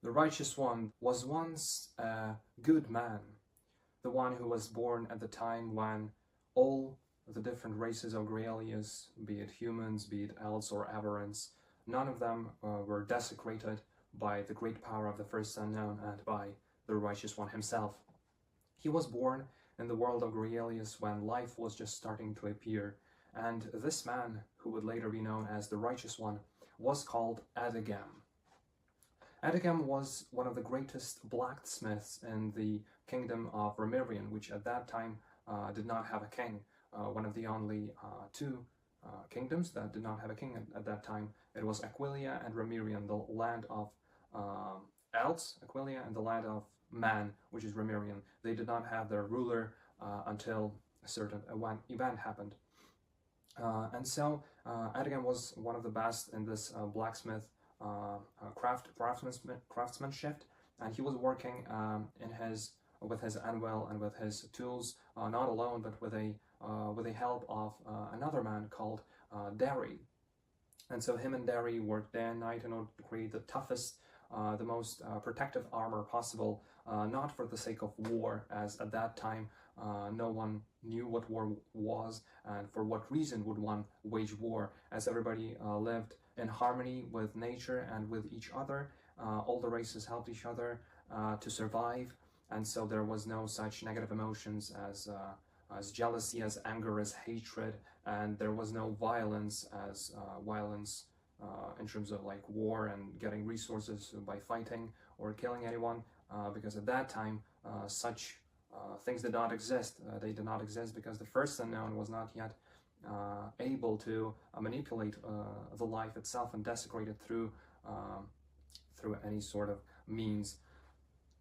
The righteous one was once a good man, the one who was born at the time when all the different races of Grealius, be it humans, be it elves or aberrants, none of them were desecrated by the great power of the first unknown and by the righteous one himself. He was born in the world of Grealius when life was just starting to appear, and this man, who would later be known as the righteous one, was called Adagam. Adagam was one of the greatest blacksmiths in the kingdom of Remirion, which at that time did not have a king. One of the only two kingdoms that did not have a king at that time. It was Aquilia and Remirion, the land of elves, Aquilia, and the land of man, which is Remirion. They did not have their ruler until a certain event happened. And so Adagam was one of the best in this blacksmith craftsmanship, and he was working with his anvil and with his tools, not alone, but with the help of another man called Dari. And so him and Dari worked day and night in order to create the toughest, the most protective armor possible, not for the sake of war, as at that time no one knew what war was and for what reason would one wage war, as everybody lived in harmony with nature and with each other. All the races helped each other to survive, and so there was no such negative emotions as jealousy, as anger, as hatred, and there was no violence as violence in terms of like war and getting resources by fighting or killing anyone, because at that time such things did not exist. They did not exist because the first unknown was not yet able to manipulate the life itself and desecrate it through any sort of means.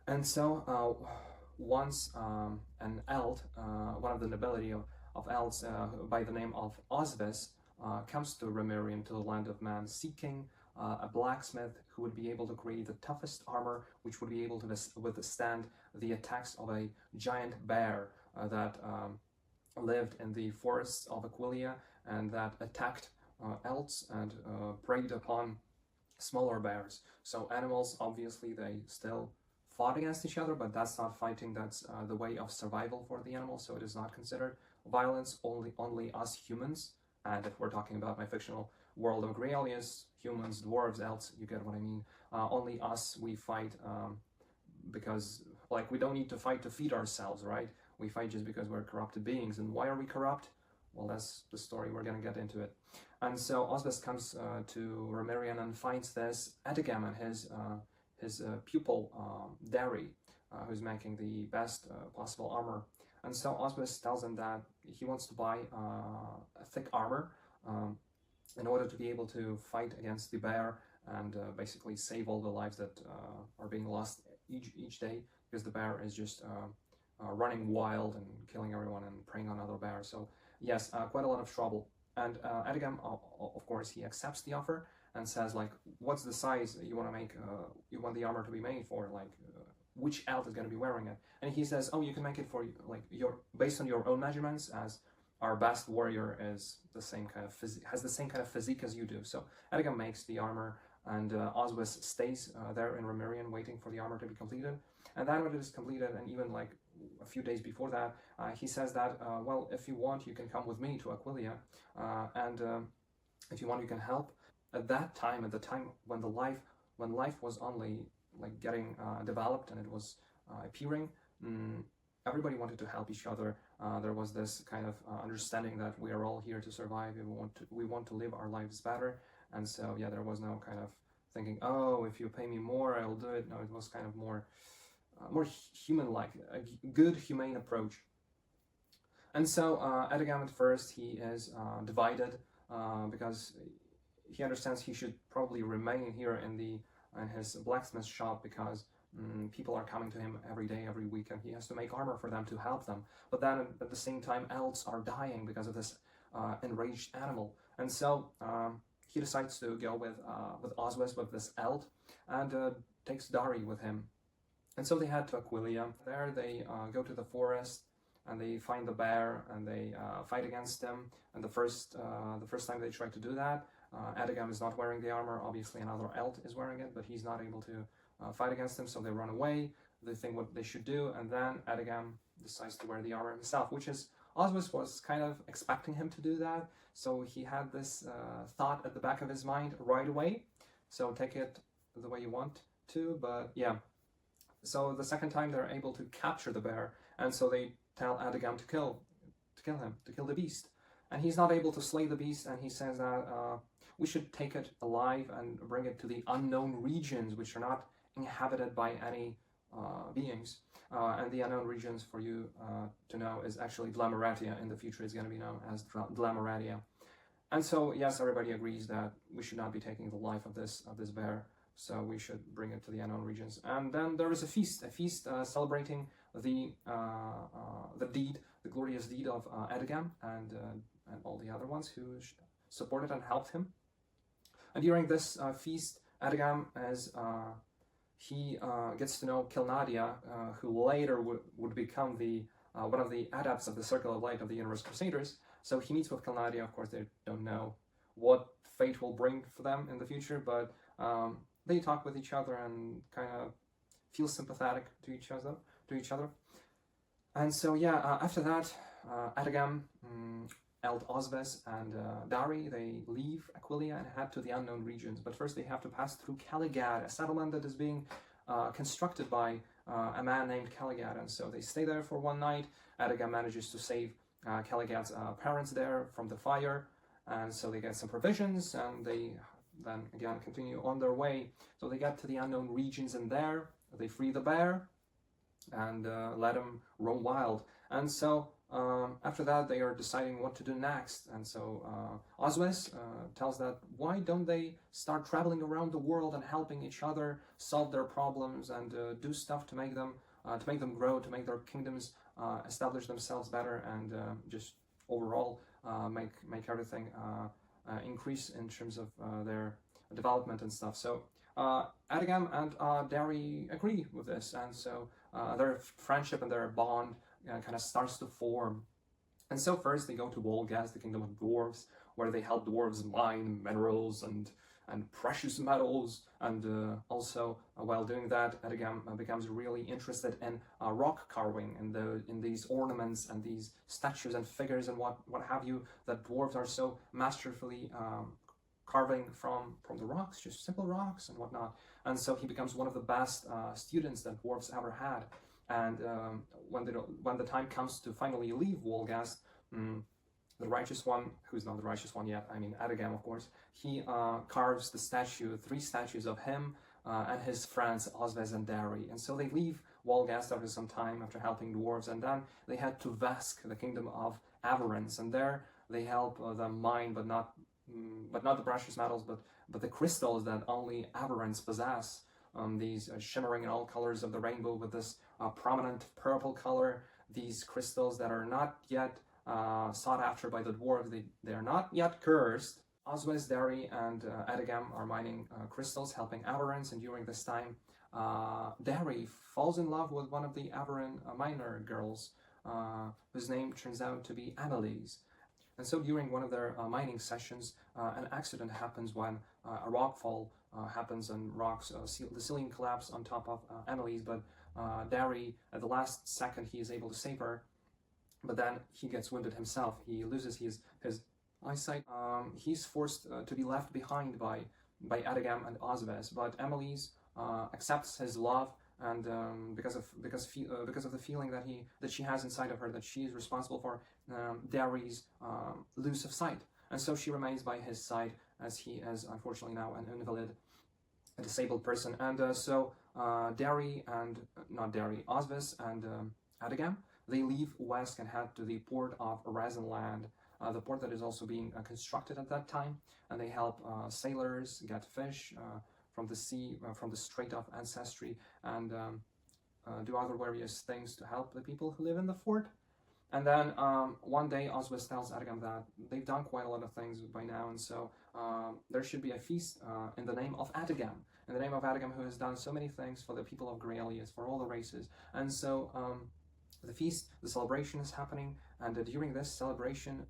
And so once an Eld, one of the nobility of Elds by the name of Osvis, comes to Remirion, to the land of man, seeking a blacksmith who would be able to create the toughest armor, which would be able to withstand the attacks of a giant bear that lived in the forests of Aquilia and that attacked Elds and preyed upon smaller bears. So animals, obviously, they still fought against each other, but that's not fighting, that's the way of survival for the animal, so it is not considered violence. Only us humans, and if we're talking about my fictional world of Grealius, humans, dwarves, elves, you get what I mean, only us, we fight because, like, we don't need to fight to feed ourselves, right? We fight just because we're corrupted beings. And why are we corrupt? Well, that's the story, we're gonna get into it. And so Osvis comes to Remirion and finds this Adagam and his pupil, Dari, who's making the best possible armor. And so Osvis tells him that he wants to buy a thick armor in order to be able to fight against the bear and basically save all the lives that are being lost each day, because the bear is just running wild and killing everyone and preying on other bears. So yes, quite a lot of trouble. And Adagam, of course, he accepts the offer and says, like, what's the size you want to make, you want the armor to be made for, like, which Eld is going to be wearing it? And he says, oh, you can make it for, like, based on your own measurements, as our best warrior is the same kind of has the same kind of physique as you do. So Adagam makes the armor, and Osvis stays there in Remirion waiting for the armor to be completed. And then when it is completed, and even like a few days before that, he says that, well, if you want, you can come with me to Aquilia, and if you want, you can help. At that time, at the time when life was only like getting developed and it was appearing, everybody wanted to help each other. There was this kind of understanding that we are all here to survive. We want to live our lives better. And so, yeah, there was no kind of thinking, oh, if you pay me more, I'll do it. No, it was kind of more human-like, a good, humane approach. And so Adagam at first, he is divided because he understands he should probably remain here in his blacksmith shop, because people are coming to him every day, every week, and he has to make armor for them to help them. But then at the same time, elves are dying because of this enraged animal. And so he decides to go with Osvis, with this Eld, and takes Dari with him. And so they head to Aquilia. There they go to the forest, and they find the bear, and they fight against him. And the first time they try to do that, Edgam is not wearing the armor. Obviously, another Elt is wearing it, but he's not able to fight against him, so they run away. They think what they should do, and then Edgam decides to wear the armor himself, which is Oswald was kind of expecting him to do that, so he had this thought at the back of his mind right away. So take it the way you want to, but yeah. So the second time they're able to capture the bear, and so they tell Edgam to kill the beast, and he's not able to slay the beast, and he says that we should take it alive and bring it to the unknown regions, which are not inhabited by any beings. And the unknown regions, for you to know, is actually Dlamaratia. In the future, it's going to be known as Dlamaratia. And so, yes, everybody agrees that we should not be taking the life of this bear. So we should bring it to the unknown regions. And then there is a feast celebrating the deed, the glorious deed of Edgam and all the other ones who supported and helped him. And during this feast, Edgam he gets to know Kilnadia, who later would become the one of the adepts of the Circle of Light of the Universe Crusaders. So he meets with Kilnadia. Of course, they don't know what fate will bring for them in the future, but they talk with each other and kind of feel sympathetic to each other. And so yeah, after that, Edgam, Eld Osves, and Dari, they leave Aquileia and head to the unknown regions. But first they have to pass through Caligad, a settlement that is being constructed by a man named Caligad. And so they stay there for one night. Edgam manages to save Caligad's parents there from the fire. And so they get some provisions, and they then again continue on their way. So they get to the unknown regions, and there they free the bear and let him roam wild. And so after that, they are deciding what to do next. And so Oswes tells that why don't they start traveling around the world and helping each other solve their problems and do stuff to make them grow, to make their kingdoms establish themselves better, and just overall make everything increase in terms of their development and stuff. So Edgam and Dari agree with this, and so their friendship and their bond kind of starts to form. And so first they go to Wolgast, the kingdom of dwarves, where they help dwarves mine minerals and precious metals, and also while doing that, Edgam becomes really interested in rock carving and in these ornaments and these statues and figures and what have you that dwarves are so masterfully carving from the rocks, just simple rocks and whatnot. And so he becomes one of the best students that dwarves ever had. And when the time comes to finally leave Wolgast, the righteous one, who's not the righteous one yet, I mean Edgam, of course, he carves three statues of him and his friends Osves and Dari. And so they leave Wolgast after some time, after helping dwarves, and then they head to Vesk, the kingdom of Averance, and there they help them mine, but not the precious metals, but the crystals that only Averance possess. These shimmering in all colors of the rainbow with this prominent purple color, these crystals that are not yet sought after by the dwarves, they are not yet cursed. Oswes, Dari, and Edgam are mining crystals, helping Averance, and during this time, Dari falls in love with one of the Averan miner girls, whose name turns out to be Annalise. And so during one of their mining sessions, an accident happens when a rockfall happens and the ceiling collapses on top of Annalise, but Dari, at the last second, he is able to save her, but then he gets wounded himself. He loses his eyesight. He's forced to be left behind by Edgam and Osves, but Annalise accepts his love, and because of the feeling that she has inside of her, that she is responsible for Dari's loss of sight, and so she remains by his side, as he is unfortunately now an invalid, a disabled person. And so Osves and Edgam, they leave Wesk and head to the port of Razenland, the port that is also being constructed at that time, and they help sailors get fish from the sea, from the Strait of Ancestry, and do other various things to help the people who live in the fort. And then one day Oswes tells Edgam that they've done quite a lot of things by now, and so there should be a feast in the name of Edgam, who has done so many things for the people of Graelius, for all the races. And so the celebration is happening, and during this celebration,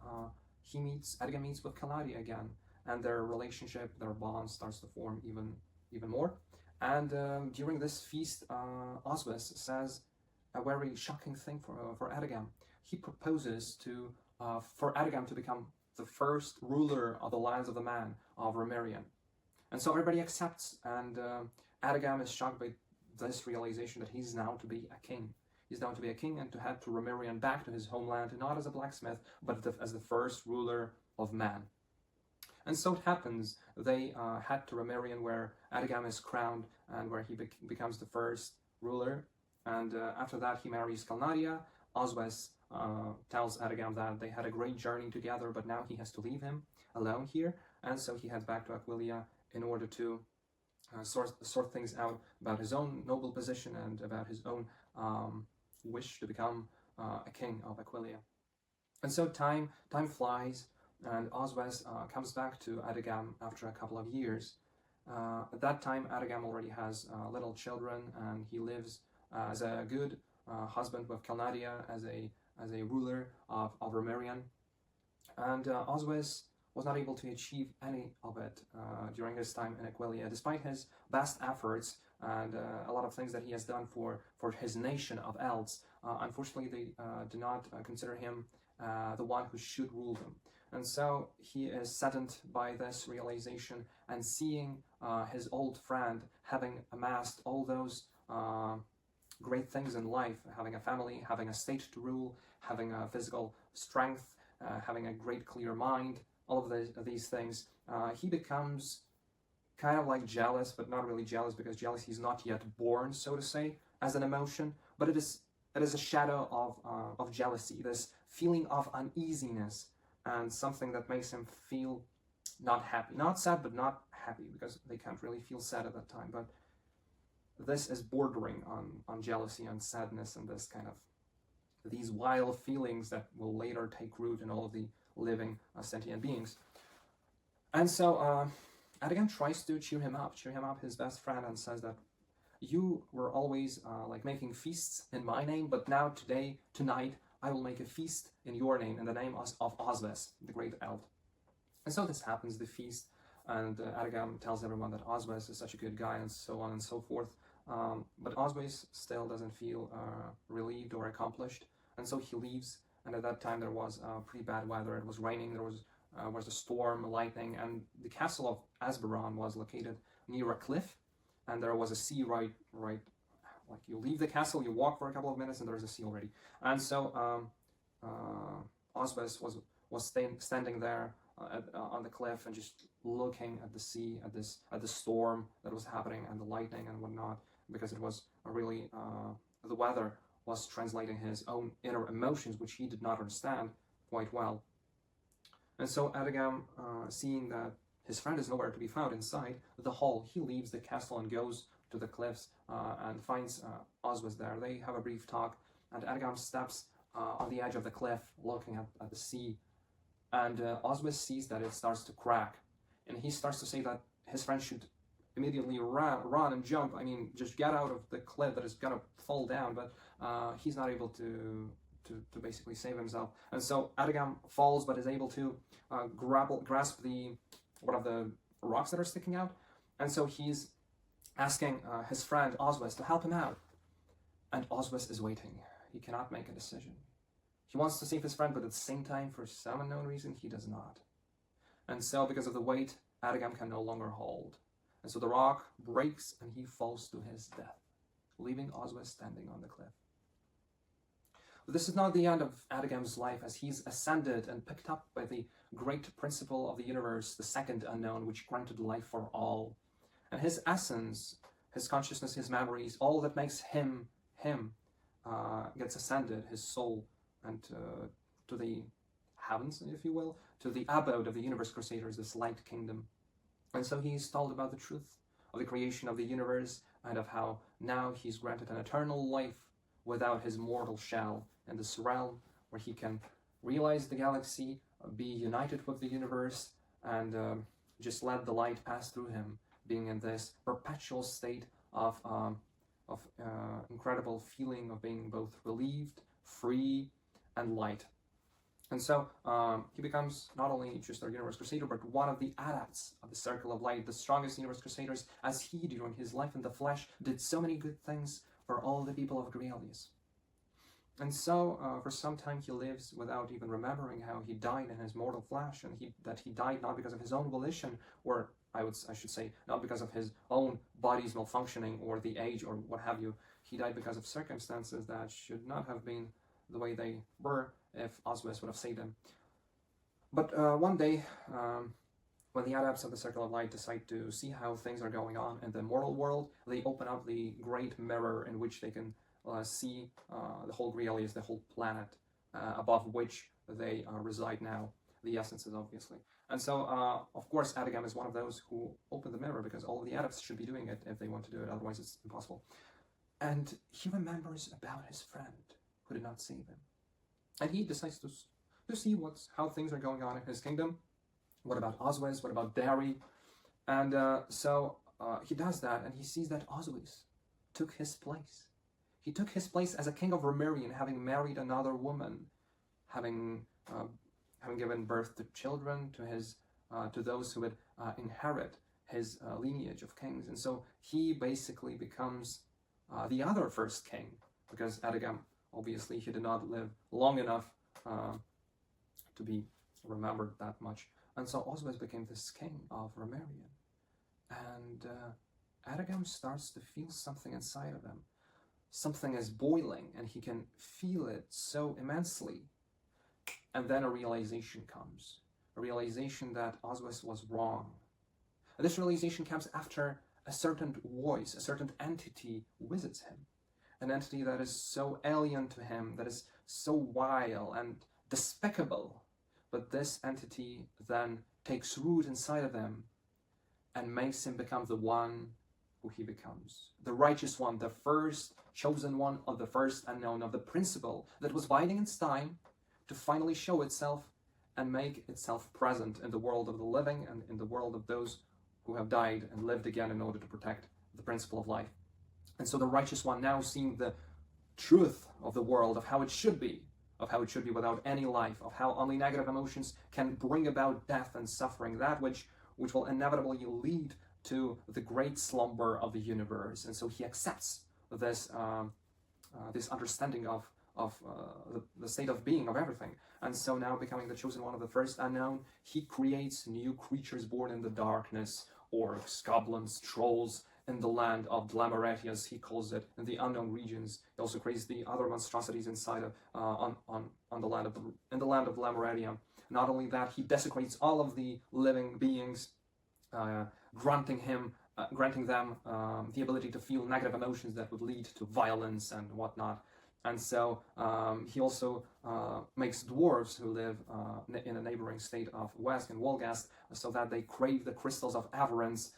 Edgam meets with Kilnadia again, and their relationship, their bond starts to form even more. And during this feast, Oswes says a very shocking thing for Edgam. He proposes for Edgam to become the first ruler of the lands of the man of Remerian. And so everybody accepts, and Edgam is shocked by this realization that he's now to be a king. He's now to be a king and to head to Remerian, back to his homeland, not as a blacksmith, but as the first ruler of man. And so it happens, they head to Remerian, where Edgam is crowned and where he becomes the first ruler. And after that, he marries Calnaria. Oswes tells Edgam that they had a great journey together, but now he has to leave him alone here. And so he heads back to Aquileia in order to sort things out about his own noble position and about his own wish to become a king of Aquileia. And so time flies, and Oswes comes back to Edgam after a couple of years. At that time, Edgam already has little children, and he lives as a good husband with Calnaria, as a ruler of Remerian. And Oswes was not able to achieve any of it during his time in Aquileia, despite his best efforts and a lot of things that he has done for his nation of Elves. Unfortunately, they do not consider him the one who should rule them. And so he is saddened by this realization and seeing his old friend having amassed all those great things in life, having a family, having a state to rule, having a physical strength, having a great clear mind, all of these things, he becomes kind of like jealous, but not really jealous, because jealousy is not yet born, so to say, as an emotion, but it is a shadow of jealousy, this feeling of uneasiness, and something that makes him feel not happy, not sad, but not happy, because they can't really feel sad at that time. But this is bordering on jealousy and sadness, and this kind of these wild feelings that will later take root in all of the living sentient beings. And so Edgam tries to cheer him up, his best friend, and says that you were always like making feasts in my name, but now tonight, I will make a feast in your name, in the name of Oswes, the great elf. And so this happens, the feast, and Edgam tells everyone that Oswes is such a good guy, and so on and so forth. But Oswes still doesn't feel relieved or accomplished, and so he leaves. And at that time there was pretty bad weather. It was raining, there was a storm, lightning, and the castle of Asberon was located near a cliff, and there was a sea right, like you leave the castle, you walk for a couple of minutes, and there's a sea already. And so Oswes was standing there on the cliff and just looking at the sea, at the storm that was happening, and the lightning and whatnot, because it was really the weather was translating his own inner emotions, which he did not understand quite well. And so Edgam, seeing that his friend is nowhere to be found inside the hall, he leaves the castle and goes to the cliffs and finds Oswes there. They have a brief talk, and Edgam steps on the edge of the cliff, looking at the sea, and Oswes sees that it starts to crack, and he starts to say that his friend should immediately run and jump. I mean, just get out of the cliff that is gonna fall down, but he's not able to basically save himself. And so Edgam falls, but is able to grasp one of the rocks that are sticking out. And so he's asking his friend Oswes to help him out. And Oswes is waiting. He cannot make a decision. He wants to save his friend, but at the same time, for some unknown reason, he does not. And so, because of the weight, Edgam can no longer hold. And so the rock breaks and he falls to his death, leaving Oswes standing on the cliff. But this is not the end of Edgam's life, as he's ascended and picked up by the great principle of the universe, the second unknown, which granted life for all. And his essence, his consciousness, his memories, all that makes him gets ascended, his soul, and to the heavens, if you will, to the abode of the universe crusaders, this light kingdom. And so he's told about the truth of the creation of the universe, and of how now he's granted an eternal life without his mortal shell in this realm, where he can realize the galaxy, be united with the universe, and just let the light pass through him, being in this perpetual state of incredible feeling of being both relieved, free, and light. And so he becomes not only just our Universe Crusader, but one of the adepts of the Circle of Light, the strongest Universe Crusaders, as he, during his life in the flesh, did so many good things for all the people of Grealius. And so, for some time, he lives without even remembering how he died in his mortal flesh, and that he died not because of his own volition, or I should say, not because of his own body's malfunctioning or the age or what have you. He died because of circumstances that should not have been the way they were if Oswis would have saved him. But one day, when the adepts of the Circle of Light decide to see how things are going on in the mortal world, they open up the great mirror in which they can see the whole Grealius, the whole planet, above which they reside now, the essences, obviously. And so, of course, Adagam is one of those who open the mirror, because all of the adepts should be doing it if they want to do it, otherwise it's impossible. And he remembers about his friend who did not save him. And he decides to see how things are going on in his kingdom. What about Oswis? What about Dari? And so he does that, and he sees that Oswis took his place. He took his place as a king of Remirian, having married another woman, having given birth to children to those who would inherit his lineage of kings. And so he basically becomes the other first king, because Adagam, obviously, he did not live long enough to be remembered that much. And so Oswis became this king of Remirian. And Adagam starts to feel something inside of him. Something is boiling, and he can feel it so immensely. And then a realization comes. A realization that Oswis was wrong. And this realization comes after a certain voice, a certain entity visits him. An entity that is so alien to him, that is so vile and despicable. But this entity then takes root inside of him and makes him become the one who he becomes. The righteous one, the first chosen one of the first unknown, of the principle that was biding its time to finally show itself and make itself present in the world of the living and in the world of those who have died and lived again in order to protect the principle of life. And so the righteous one, now seeing the truth of the world, of how it should be without any life, of how only negative emotions can bring about death and suffering, that which will inevitably lead to the great slumber of the universe. And so he accepts this understanding of the state of being of everything. And so now, becoming the chosen one of the first unknown, he creates new creatures born in the darkness, orcs, goblins, trolls, in the land of Dlamaretias, he calls it, in the unknown regions. He also creates the other monstrosities inside of in the land of Dlameretia. Not only that, he desecrates all of the living beings, granting them the ability to feel negative emotions that would lead to violence and whatnot. And so he also makes dwarves who live in a neighboring state of Wesk and Wolgast, so that they crave the crystals of avarice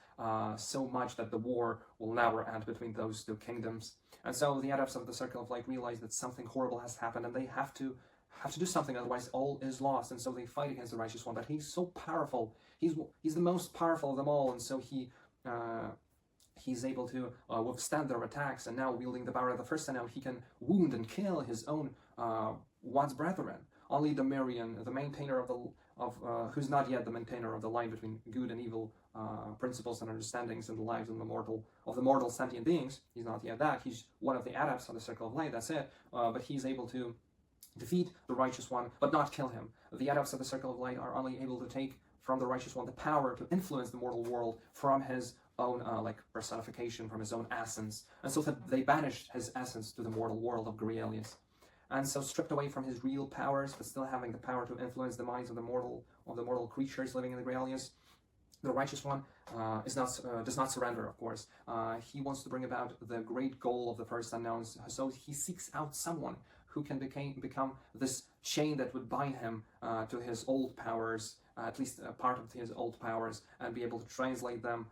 so much that the war will never end between those two kingdoms. And so the adepts of the Circle of Light realize that something horrible has happened, and they have to do something, otherwise all is lost. And so they fight against the Righteous One. But he's so powerful. He's the most powerful of them all, and so he's able to withstand their attacks, and now wielding the power of the first unknown, he can wound and kill his own once brethren. Only Domirian, the maintainer who's not yet the maintainer of the line between good and evil principles and understandings in the lives of the mortal sentient beings, he's not yet that. He's one of the adepts of the Circle of Light, that's it. But he's able to defeat the Righteous One, but not kill him. The adepts of the Circle of Light are only able to take from the Righteous One the power to influence the mortal world from his own personification, from his own essence, and so that they banished his essence to the mortal world of Grealius. And so, stripped away from his real powers, but still having the power to influence the minds of the mortal creatures living in the Grealius, the Righteous One does not surrender, of course. He wants to bring about the great goal of the first unknowns, so he seeks out someone who can become this chain that would bind him to his old powers, at least a part of his old powers, and be able to translate them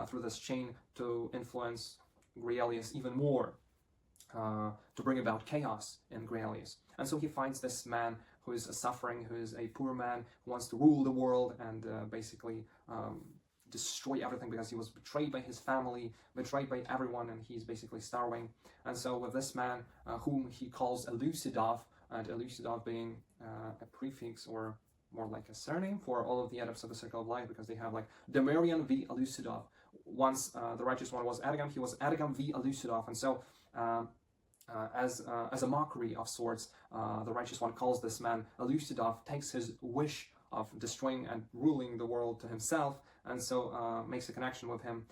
through this chain to influence Grealius even more, to bring about chaos in Grealius. And so he finds this man who is suffering, who is a poor man, who wants to rule the world and basically destroy everything, because he was betrayed by his family, betrayed by everyone, and he's basically starving. And so with this man, whom he calls Elucidov, and Elucidov being a prefix or more like a surname for all of the adepts of the Circle of Light, because they have like Demarian v Elucidov. Once the Righteous One was Adagam, he was Adagam v Elucidov, and so as a mockery of sorts, the Righteous One calls this man Elucidov, takes his wish of destroying and ruling the world to himself, and so makes a connection with him.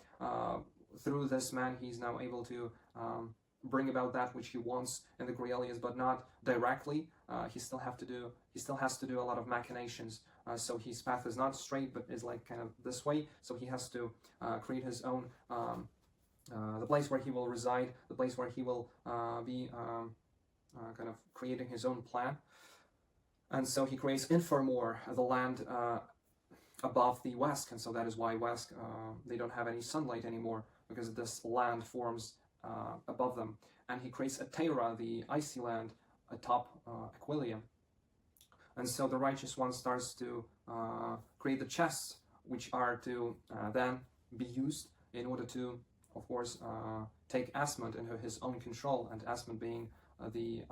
Through this man, he's now able to bring about that which he wants in the Grealias, but not directly. He still has to do a lot of machinations. So his path is not straight, but is like kind of this way. So he has to create his own, the place where he will reside, the place where he will be kind of creating his own plan. And so he creates Infirmore, the land above the West, and so that is why West, they don't have any sunlight anymore, because this land forms above them. And he creates Atera, the icy land, atop Aquilia. And so the Righteous One starts to create the chests, which are to then be used in order to, of course, take Asmund into his own control, and Asmund being the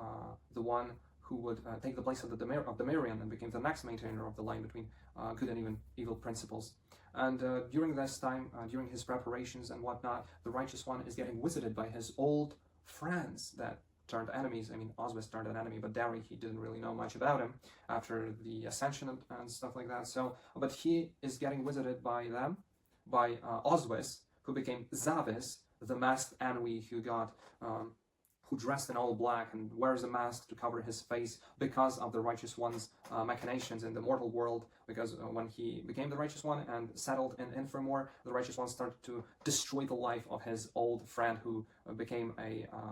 one who would take the place of Demarian and became the next maintainer of the line between good and even evil principles. And during this time, during his preparations and whatnot, the Righteous One is getting visited by his old friends that turned enemies. I mean, Oswis turned an enemy, but Dari, he didn't really know much about him after the Ascension and stuff like that. So, but he is getting visited by them, by Oswis, who became Zavis, the masked enemy who got who dressed in all black and wears a mask to cover his face because of the Righteous One's machinations in the mortal world. Because when he became the Righteous One and settled in Infirmore, the Righteous One started to destroy the life of his old friend who became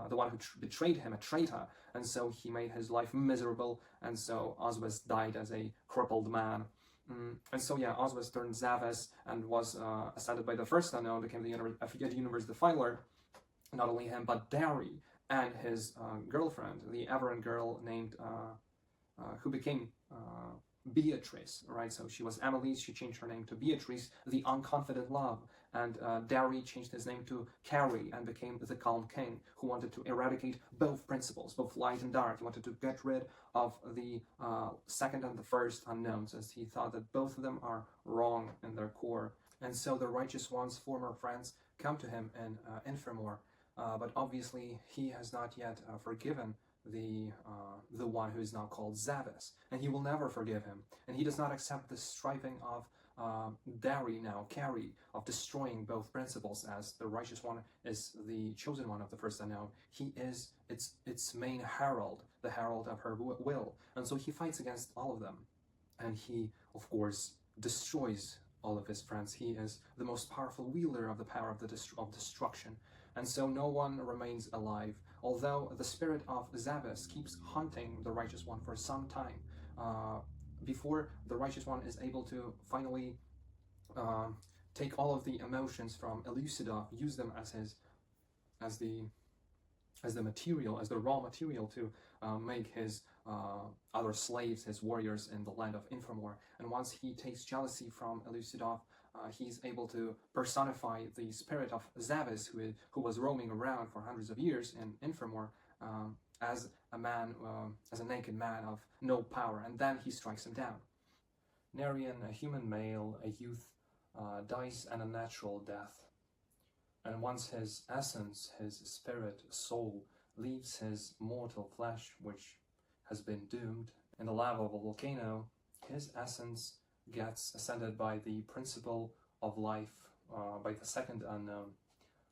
the one who betrayed him, a traitor. And so he made his life miserable, and so Oswis died as a crippled man. And so yeah, Oswis turned Zavis and was ascended by the First Unknown, became the Universe Defiler. Not only him, but Dari and his girlfriend, the Aberrant girl named, who became Beatrice, right? So she was Annalise, she changed her name to Beatrice, the Unconfident Love. And Dari changed his name to Carrie and became the Calm King, who wanted to eradicate both principles, both light and dark. He wanted to get rid of the second and the first unknowns, as he thought that both of them are wrong in their core. And so the Righteous One's former friends come to him in Infirmore, but obviously he has not yet forgiven the one who is now called Zavis, and he will never forgive him. And he does not accept the striving of Dari, now Carrie, of destroying both principles, as the Righteous One is the chosen one of the First Unknown. He is its main herald, the herald of her will, and so he fights against all of them, and he, of course, destroys all of his friends. He is the most powerful wielder of the power of destruction, and so no one remains alive, although the spirit of Zavis keeps hunting the Righteous One for some time, before the Righteous One is able to finally take all of the emotions from Elucidov, use them as the material, as the raw material to make his other slaves, his warriors in the land of Infirmore. And once he takes jealousy from Elucidov, he's able to personify the spirit of Zavis, who was roaming around for hundreds of years in Infirmore, as a man, as a naked man of no power, and then he strikes him down. Nerian, a human male, a youth, dies an unnatural death. And once his essence, his spirit, soul, leaves his mortal flesh, which has been doomed in the lava of a volcano, his essence gets ascended by the principle of life, by the Second Unknown,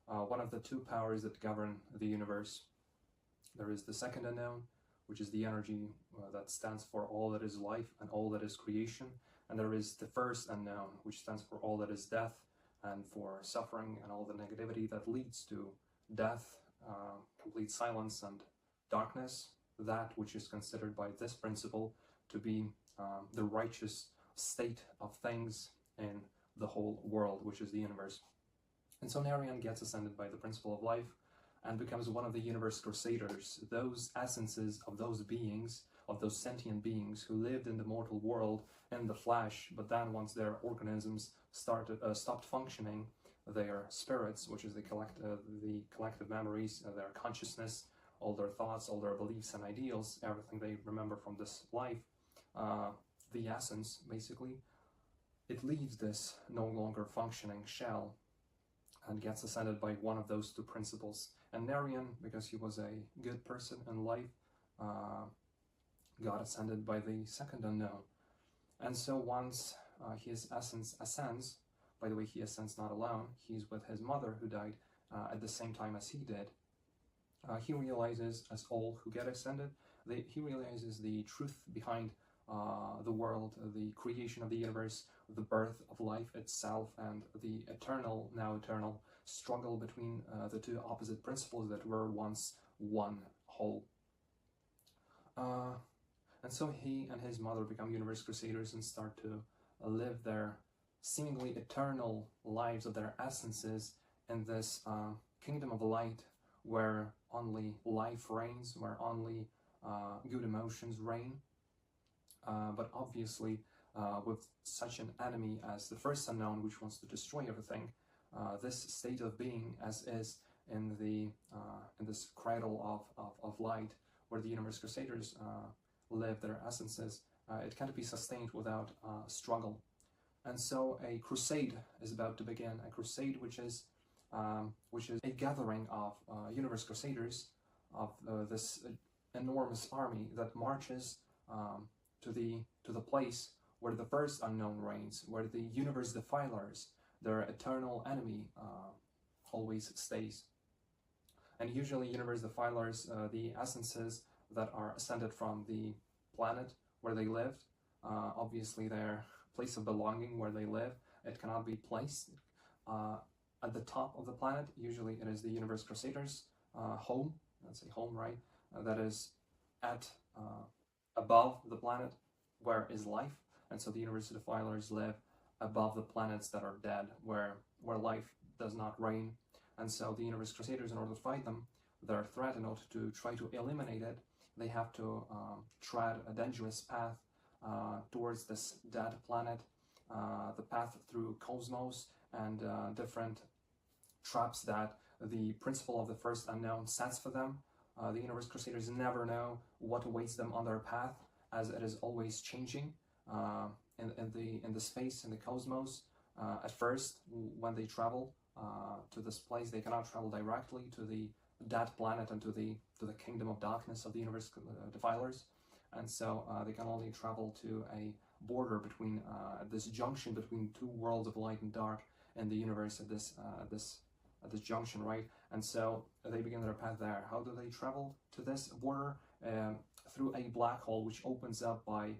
one of the two powers that govern the universe. There is the Second Unknown, which is the energy that stands for all that is life and all that is creation. And there is the First Unknown, which stands for all that is death and for suffering and all the negativity that leads to death, complete silence and darkness, that which is considered by this principle to be the righteous state of things in the whole world, which is the universe. And so Nerian gets ascended by the principle of life and becomes one of the universe crusaders, those essences of those beings, of those sentient beings who lived in the mortal world in the flesh, but then once their organisms stopped functioning, their spirits, which is the collective memories, their consciousness, all their thoughts, all their beliefs and ideals, everything they remember from this life, the essence, basically, it leaves this no longer functioning shell and gets ascended by one of those two principles. And Narian, because he was a good person in life, got ascended by the second unknown. And so once his essence ascends, by the way, he ascends not alone, he's with his mother who died at the same time as he did. He realizes, as all who get ascended, he realizes the truth behind the world, the creation of the universe, the birth of life itself, and the eternal, now eternal, struggle between the two opposite principles that were once one whole. And so he and his mother become universe crusaders and start to live their seemingly eternal lives of their essences in this kingdom of light where only life reigns, where only good emotions reign. But obviously, with such an enemy as the first unknown, which wants to destroy everything, this state of being, as is in this cradle of light, where the universe crusaders live their essences, it can't be sustained without struggle. And so a crusade is about to begin, a crusade which is a gathering of universe crusaders, of this enormous army that marches to the place where the first unknown reigns, where the universe defilers, their eternal enemy, always stays. And usually universe defilers, the essences that are ascended from the planet where they lived, obviously their place of belonging where they live, it cannot be placed at the top of the planet. Usually it is the universe crusaders' home, let's say home, right? That is at above the planet where is life. And so the universe defilers live above the planets that are dead, where life does not reign. And so the universe crusaders, in order to fight them, their threat, in order to try to eliminate it, they have to tread a dangerous path towards this dead planet, the path through cosmos and different traps that the principle of the first unknown sets for them. The universe crusaders never know what awaits them on their path, as it is always changing in the space, in the cosmos. At first, when they travel to this place, they cannot travel directly to the dead planet and to the kingdom of darkness of the universe defilers, and so they can only travel to a border between this junction between two worlds of light and dark in the universe at this junction, right? And so they begin their path there. How do they travel to this border? Through a black hole which opens up by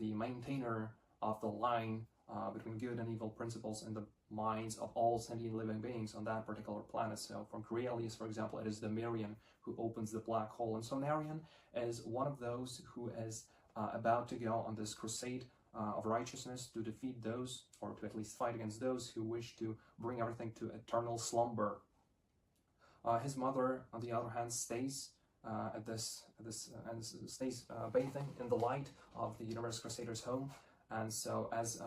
the maintainer of the line between good and evil principles in the minds of all sentient living beings on that particular planet. So from Coriolis, for example, it is the Mirian who opens the black hole. And so Narian is one of those who is about to go on this crusade of righteousness to defeat those, or to at least fight against those who wish to bring everything to eternal slumber. His mother, on the other hand, stays stays bathing in the light of the universe crusaders' home. And so as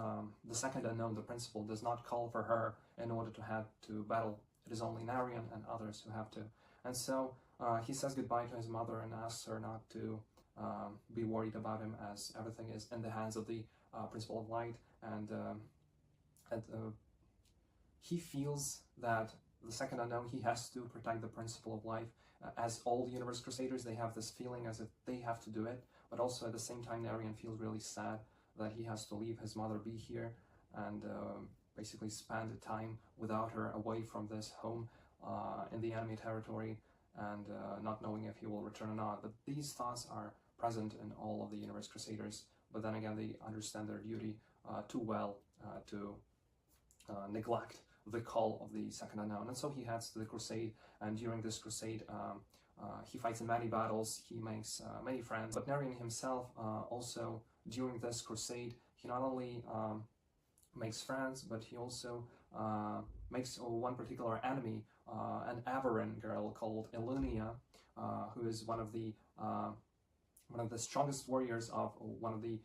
the second unknown, the principal, does not call for her in order to have to battle, it is only Narian and others who have to. And so he says goodbye to his mother and asks her not to be worried about him, as everything is in the hands of the principle of light. And he feels that the second unknown, he has to protect the principle of life. As all the universe crusaders, they have this feeling as if they have to do it, but also at the same time Narian feels really sad that he has to leave his mother be here and basically spend time without her, away from this home in the enemy territory, and not knowing if he will return or not. But these thoughts are present in all of the universe crusaders, but then again they understand their duty too well to neglect the call of the second unknown. And so he heads to the crusade, and during this crusade he fights in many battles, he makes many friends. But Narian himself also, during this crusade, he not only makes friends, but he also makes one particular enemy, an Avaran girl called Elunia, who is one of the strongest warriors of one of the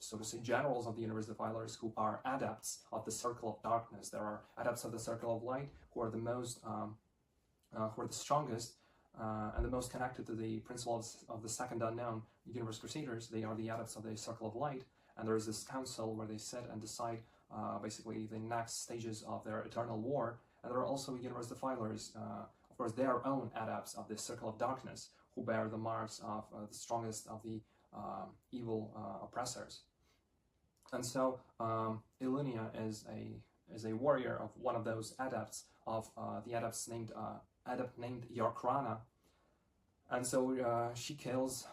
so to say generals of the universe defilers, who are adepts of the circle of darkness. There are adepts of the circle of light who are the most who are the strongest, and the most connected to the principles of the second unknown Universe Crusaders. They are the adepts of the Circle of Light, and there is this council where they sit and decide basically the next stages of their eternal war. And there are also Universe Defilers, of course, their own adepts of the Circle of Darkness, who bear the marks of the strongest of the evil oppressors. And so Illunia is a warrior of one of those adepts, of the adepts named adept named Yarkrana. And so she kills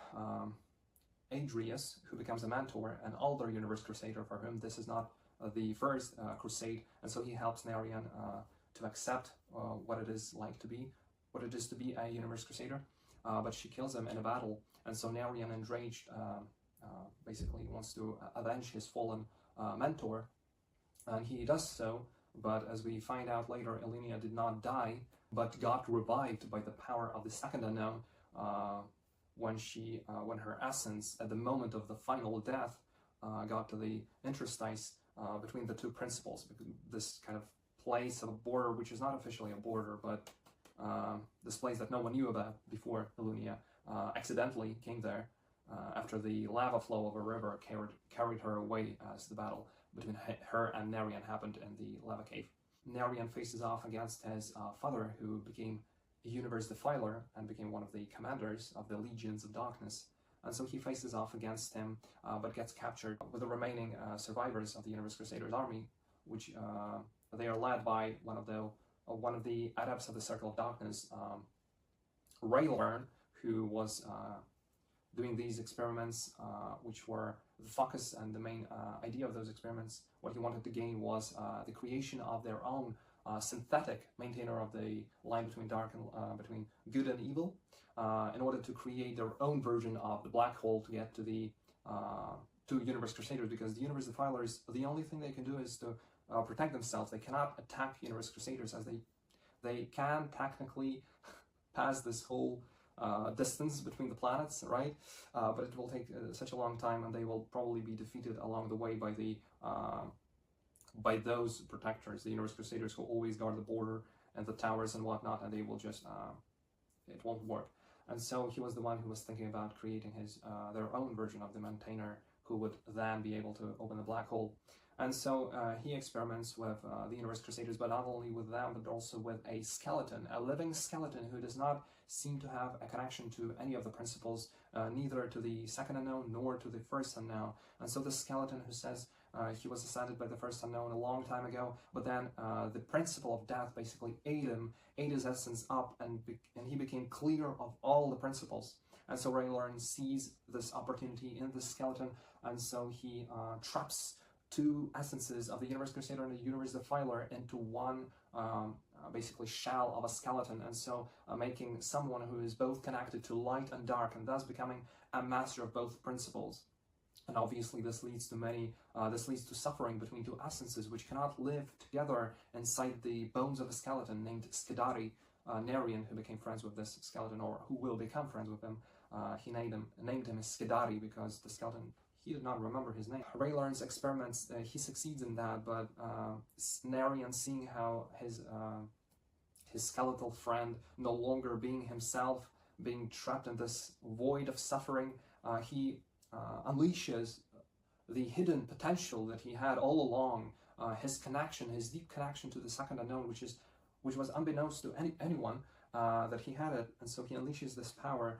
Adrius, who becomes a mentor, an older Universe Crusader for whom this is not the first crusade, and so he helps Narian to accept what it is to be a Universe Crusader. But she kills him in a battle, and so Narian, enraged, basically wants to avenge his fallen mentor, and he does so. But as we find out later, Illunia did not die, but got revived by the power of the second unknown when her essence, at the moment of the final death, got to the interstice between the two principles, this kind of place of a border, which is not officially a border, but this place that no one knew about before Illunia accidentally came there after the lava flow of a river carried her away as the battle between her and Narian happened in the lava cave. Narian faces off against his father, who became a Universe Defiler and became one of the commanders of the Legions of Darkness. And so he faces off against him, but gets captured with the remaining survivors of the Universe Crusaders army, which they are led by one of the adepts of the Circle of Darkness, Raylearn, who was doing these experiments, which were the focus and the main idea of those experiments. What he wanted to gain was the creation of their own synthetic maintainer of the line between dark and between good and evil, in order to create their own version of the black hole to get to the Universe Crusaders, because the Universe Defilers, the only thing they can do is to protect themselves. They cannot attack Universe Crusaders, as they can technically pass this whole distance between the planets, right? But it will take such a long time, and they will probably be defeated along the way by those protectors, the Universe Crusaders, who always guard the border and the towers and whatnot, and they will just it won't work. And so he was the one who was thinking about creating their own version of the maintainer, who would then be able to open the black hole. And so he experiments with the Universe Crusaders, but not only with them, but also with a skeleton, a living skeleton who does not seem to have a connection to any of the principles, neither to the second unknown nor to the first unknown. And so the skeleton who says he was ascended by the first unknown a long time ago, but then the principle of death basically ate his essence up, and he became clear of all the principles. And so Raylearn sees this opportunity in the skeleton, and so he traps two essences of the Universe Crusader and the Universe Defiler into one basically shell of a skeleton, and so making someone who is both connected to light and dark, and thus becoming a master of both principles. And obviously this leads to suffering between two essences which cannot live together inside the bones of a skeleton named Skidari. Narian, who became friends with this skeleton, or who will become friends with him, he named him Skidari because the skeleton, he did not remember his name. Raylearn's experiments, he succeeds in that, but Narian, seeing how his skeletal friend no longer being himself, being trapped in this void of suffering, he unleashes the hidden potential that he had all along, his deep connection to the second unknown, which was unbeknownst to anyone that he had it, and so he unleashes this power,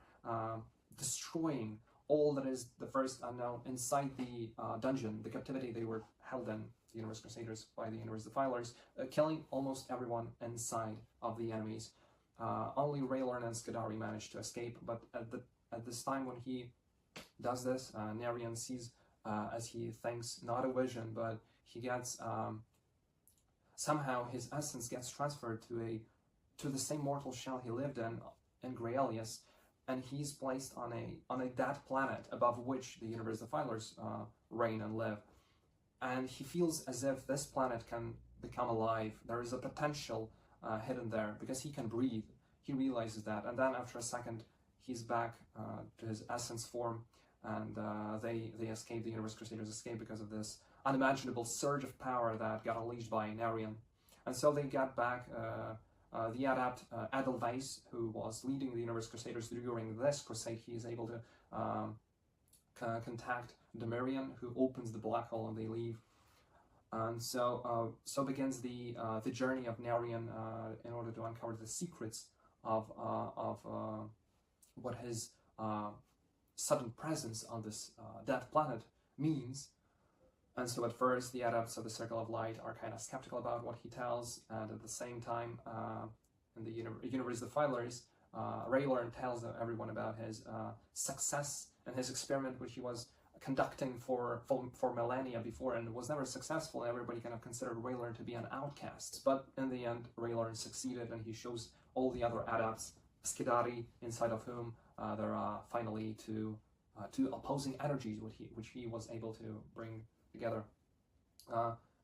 destroying all that is the first unknown inside the dungeon, the captivity they were held in, the Universe Crusaders, by the Universe Defilers, killing almost everyone inside of the enemies. Only Raylearn and Skidari managed to escape, but at this time when he does this, Narian sees, as he thinks, not a vision, but he gets somehow his essence gets transferred to the same mortal shell he lived in Graelius, and he's placed on a dead planet above which the Universe Defilers reign and live. And he feels as if this planet can become alive. There is a potential hidden there because he can breathe. He realizes that, and then after a second, he's back to his essence form, and they escape. The Universe Crusaders escape because of this unimaginable surge of power that got unleashed by Narian. And so they get back the adept Edelweiss, who was leading the Universe Crusaders during this crusade, he is able to contact Demirian, who opens the black hole, and they leave. And so begins the journey of Narian in order to uncover the secrets of what his sudden presence on this dead planet means. And so at first the adepts of the Circle of Light are kind of skeptical about what he tells, and at the same time in the Universe Defilers, Raylearn tells everyone about his success and his experiment which he was conducting for millennia before, and was never successful. Everybody kind of considered Raylearn to be an outcast, but in the end Raylearn succeeded, and he shows all the other adepts Skidari, inside of whom there are finally two opposing energies which he was able to bring together.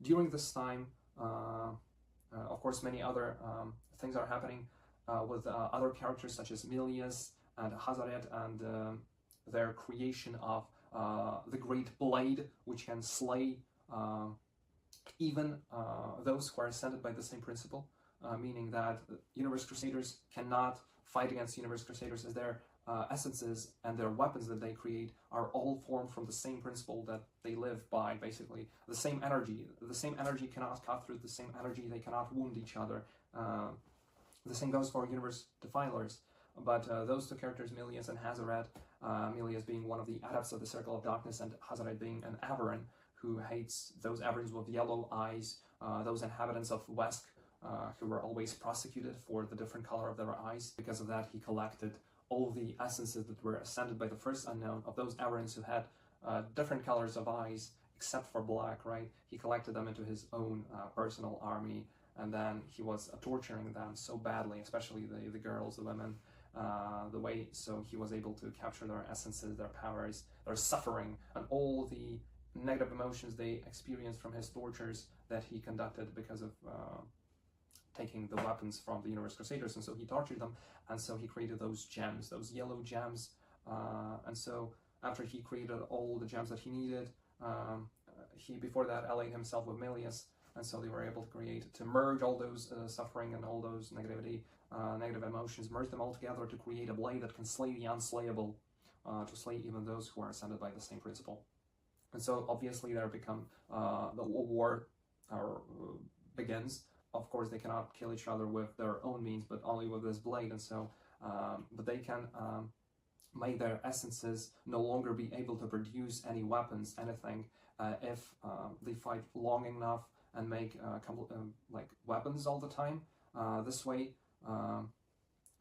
During this time, of course, many other things are happening with other characters such as Milius and Hazaret, and their creation of the Great Blade, which can slay even those who are ascended by the same principle, meaning that Universe Crusaders cannot fight against Universe Crusaders, as their essences and their weapons that they create are all formed from the same principle that they live by, basically. The same energy. The same energy cannot cut through the same energy, they cannot wound each other. The same goes for Universe Defilers. But those two characters, Milius and Hazaret, Milius being one of the adepts of the Circle of Darkness, and Hazaret being an Aberran who hates those Aberrans with yellow eyes, those inhabitants of Wesk who were always prosecuted for the different color of their eyes. Because of that, he collected all the essences that were ascended by the first unknown of those Aberrans who had different colors of eyes except for black, right? He collected them into his own personal army, and then he was torturing them so badly, especially the girls, the women, the way, so he was able to capture their essences, their powers, their suffering, and all the negative emotions they experienced from his tortures that he conducted because of taking the weapons from the Universe Crusaders. And so he tortured them, and so he created those gems, those yellow gems, and so after he created all the gems that he needed, he before that allied himself with Milius, and so they were able to merge all those suffering and all those negative emotions, merge them all together to create a blade that can slay the unslayable, to slay even those who are ascended by the same principle. And so obviously there become the war begins. Of course, they cannot kill each other with their own means, but only with this blade. And so, but they can make their essences no longer be able to produce any weapons, anything, if they fight long enough and make like weapons all the time. This way,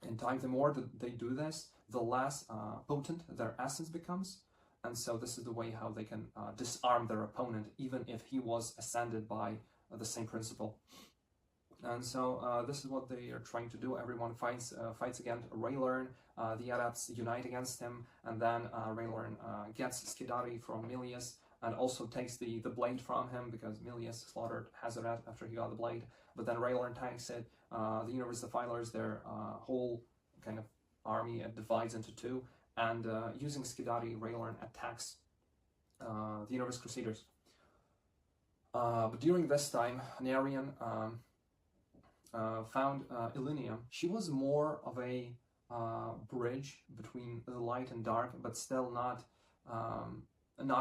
in time, the more that they do this, the less potent their essence becomes. And so this is the way how they can disarm their opponent, even if he was ascended by the same principle. And so this is what they are trying to do. Everyone fights against Raylearn. The adepts unite against him, and then Raylearn gets Skidari from Milius, and also takes the blade from him, because Milius slaughtered Hazaret after he got the blade. But then Raylearn takes it. The Universe Defilers, their whole kind of army, divides into two, and using Skidari, Raylearn attacks the Universe Crusaders. But during this time, Narian found Illunium. She was more of a bridge between the light and dark, but still not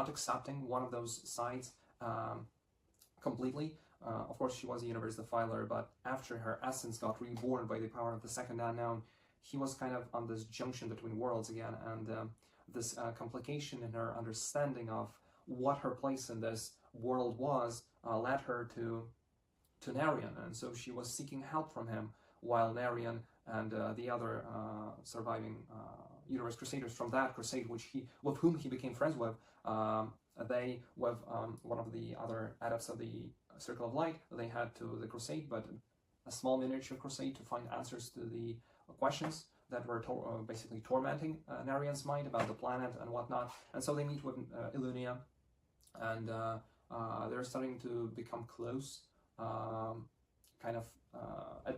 accepting one of those sides completely. Of course, she was a Universe Defiler, but after her essence got reborn by the power of the second unknown, he was kind of on this junction between worlds again, and this complication in her understanding of what her place in this world was led her to Narian, and so she was seeking help from him, while Narian and the other surviving Universe Crusaders from that crusade, with whom he became friends with, they, with one of the other adepts of the Circle of Light, they had to the crusade, but a small miniature crusade to find answers to the questions that were basically tormenting Narian's mind about the planet and whatnot. And so they meet with Illunia, and they're starting to become close. At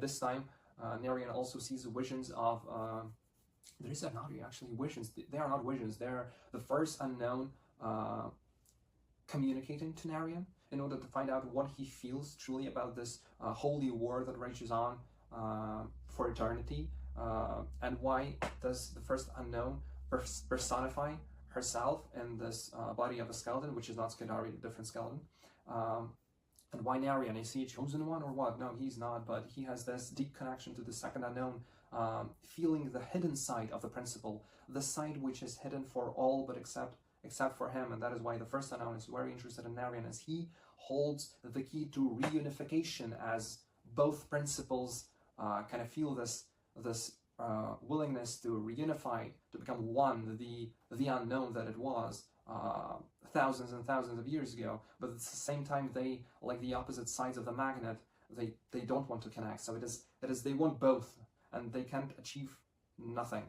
this time, Narian also sees visions of these are not actually visions. They are not visions. They're the first unknown communicating to Narian in order to find out what he feels truly about this holy war that rages on for eternity? And why does the first unknown personify herself in this body of a skeleton, which is not Skidari, a different skeleton? And why Narian? Is he a chosen one or what? No, he's not, but he has this deep connection to the second unknown, feeling the hidden side of the principle, the side which is hidden for all but except for him. And that is why the first unknown is very interested in Narian, as he holds the key to reunification, as both principles kind of feel this willingness to reunify, to become one, the unknown that it was thousands and thousands of years ago. But at the same time, they, like the opposite sides of the magnet, they don't want to connect. So it is they want both, and they can't achieve nothing.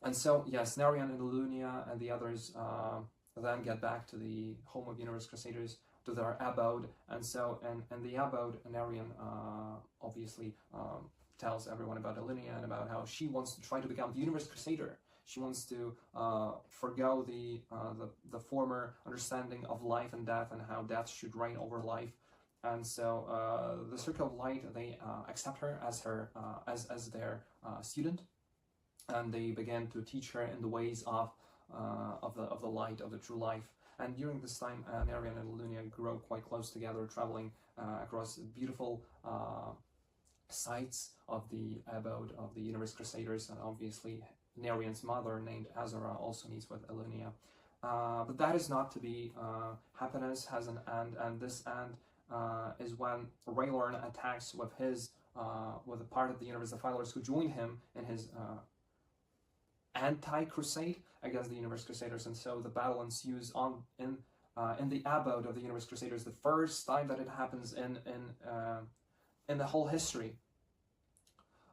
And so yes, Narian and Lunia and the others then get back to the home of Universe Crusaders, to their abode. And so and the abode, Narian obviously tells everyone about Alunia and about how she wants to try to become the Universe Crusader. She wants to forgo the former understanding of life and death, and how death should reign over life. And so the Circle of Light, they accept her as their student, and they begin to teach her in the ways of the light, of the true life. And during this time, Narian and Lunia grow quite close together, traveling across beautiful sites of the abode of the Universe Crusaders. And obviously Narian's mother, named Azura, also meets with Alunia. But that is not to be. Happiness has an end, and this end is when Raylorn attacks with a part of the Universe Defilers who joined him in his anti-crusade against the Universe Crusaders. And so the battle ensues in the abode of the Universe Crusaders, the first time that it happens in the whole history.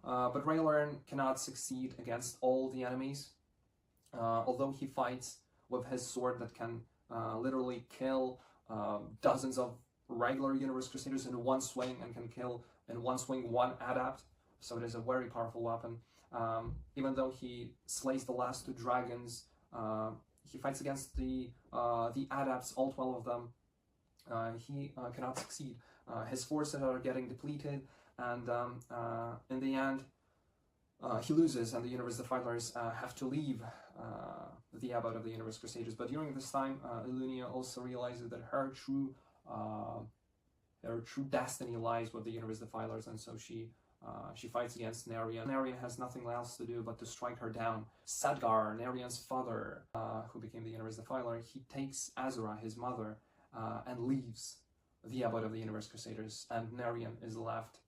But Raylorn cannot succeed against all the enemies, although he fights with his sword that can literally kill dozens of regular Universe Crusaders in one swing, and can kill in one swing one adept. So it is a very powerful weapon. Even though he slays the last two dragons, he fights against the adepts, all 12 of them. He cannot succeed. His forces are getting depleted, and in the end, he loses, and the Universe Defilers have to leave the abode of the Universe Crusaders. But during this time, Alunia also realizes that her true destiny lies with the Universe Defilers, and so she fights against Narian. Narian has nothing else to do but to strike her down. Sadgar, Narian's father, who became the Universe Defiler, he takes Azura, his mother, and leaves the abode of the Universe Crusaders, and Narian is left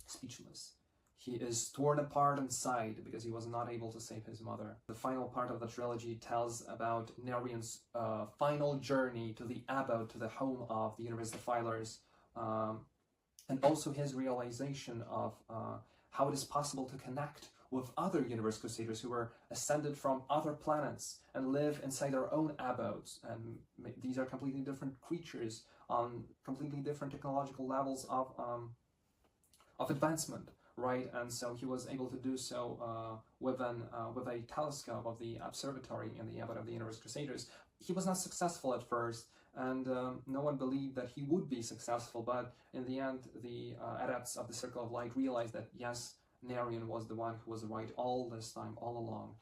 speechless. He is torn apart inside because he was not able to save his mother. The final part of the trilogy tells about Narian's final journey to the abode, to the home of the Universe Defilers, and also his realization of how it is possible to connect with other Universe Crusaders who were ascended from other planets and live inside their own abodes. And these are completely different creatures on completely different technological levels of advancement, right? And so he was able to do so with a telescope of the observatory in the abode of the Universe Crusaders. He was not successful at first, and no one believed that he would be successful, but in the end, the adepts of the Circle of Light realized that yes, Narian was the one who was right all this time, all along.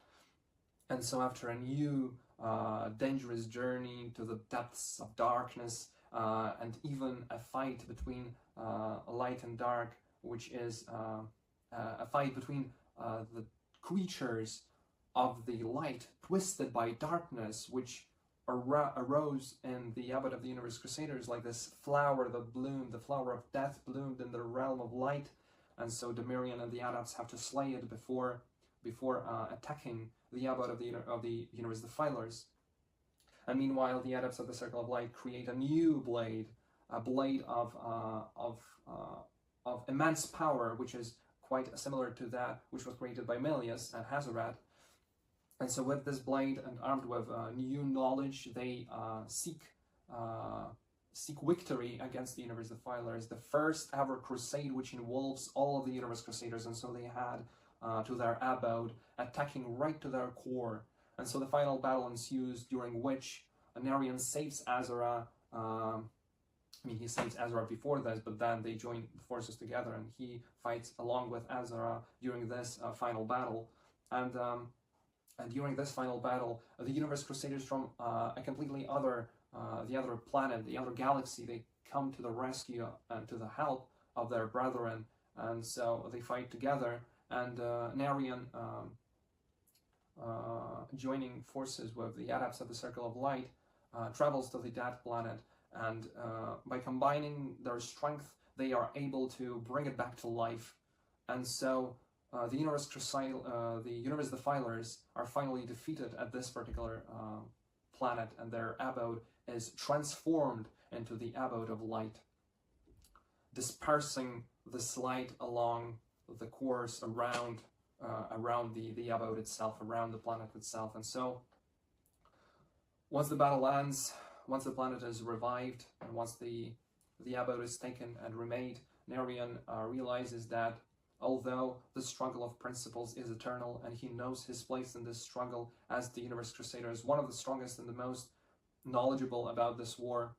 And so after a new dangerous journey to the depths of darkness, and even a fight between light and dark, which is a fight between the creatures of the light twisted by darkness, which arose in the abode of the Universe Crusaders, like this flower that bloomed, the flower of death bloomed in the realm of light. And so Demirian and the adepts have to slay it before attacking the abode of the Universe Defilers. And meanwhile, the adepts of the Circle of Light create a new blade, a blade of immense power, which is quite similar to that which was created by Melius and Hazoret. And so with this blade and armed with new knowledge, they seek victory against the Universe Defilers, the first ever crusade which involves all of the Universe Crusaders. And so they had to their abode, attacking right to their core. And so the final battle ensues, during which Narian saves Azura, I mean, he saves Ezra before this, but then they join forces together, and he fights along with Ezra during this final battle. And during this final battle, the Universe Crusaders from a completely other, the other planet, the other galaxy, they come to the rescue and to the help of their brethren, and so they fight together. And Narian, joining forces with the Adepts of the Circle of Light, travels to the Dead Planet, and by combining their strength, they are able to bring it back to life. And so the Universe Defilers are finally defeated at this particular planet, and their abode is transformed into the abode of light, dispersing this light along the course around the abode itself, around the planet itself. And so once the battle ends, once the planet is revived, and once the abode is taken and remade, Narian realizes that although the struggle of principles is eternal, and he knows his place in this struggle as the Universe Crusader, is one of the strongest and the most knowledgeable about this war,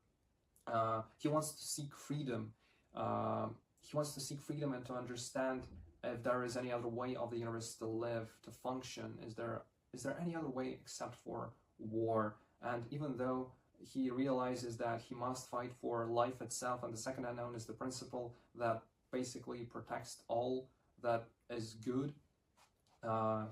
he wants to seek freedom. He wants to seek freedom and to understand if there is any other way of the universe to live, to function. Is there any other way except for war? And even though he realizes that he must fight for life itself, and the second unknown is the principle that basically protects all that is good,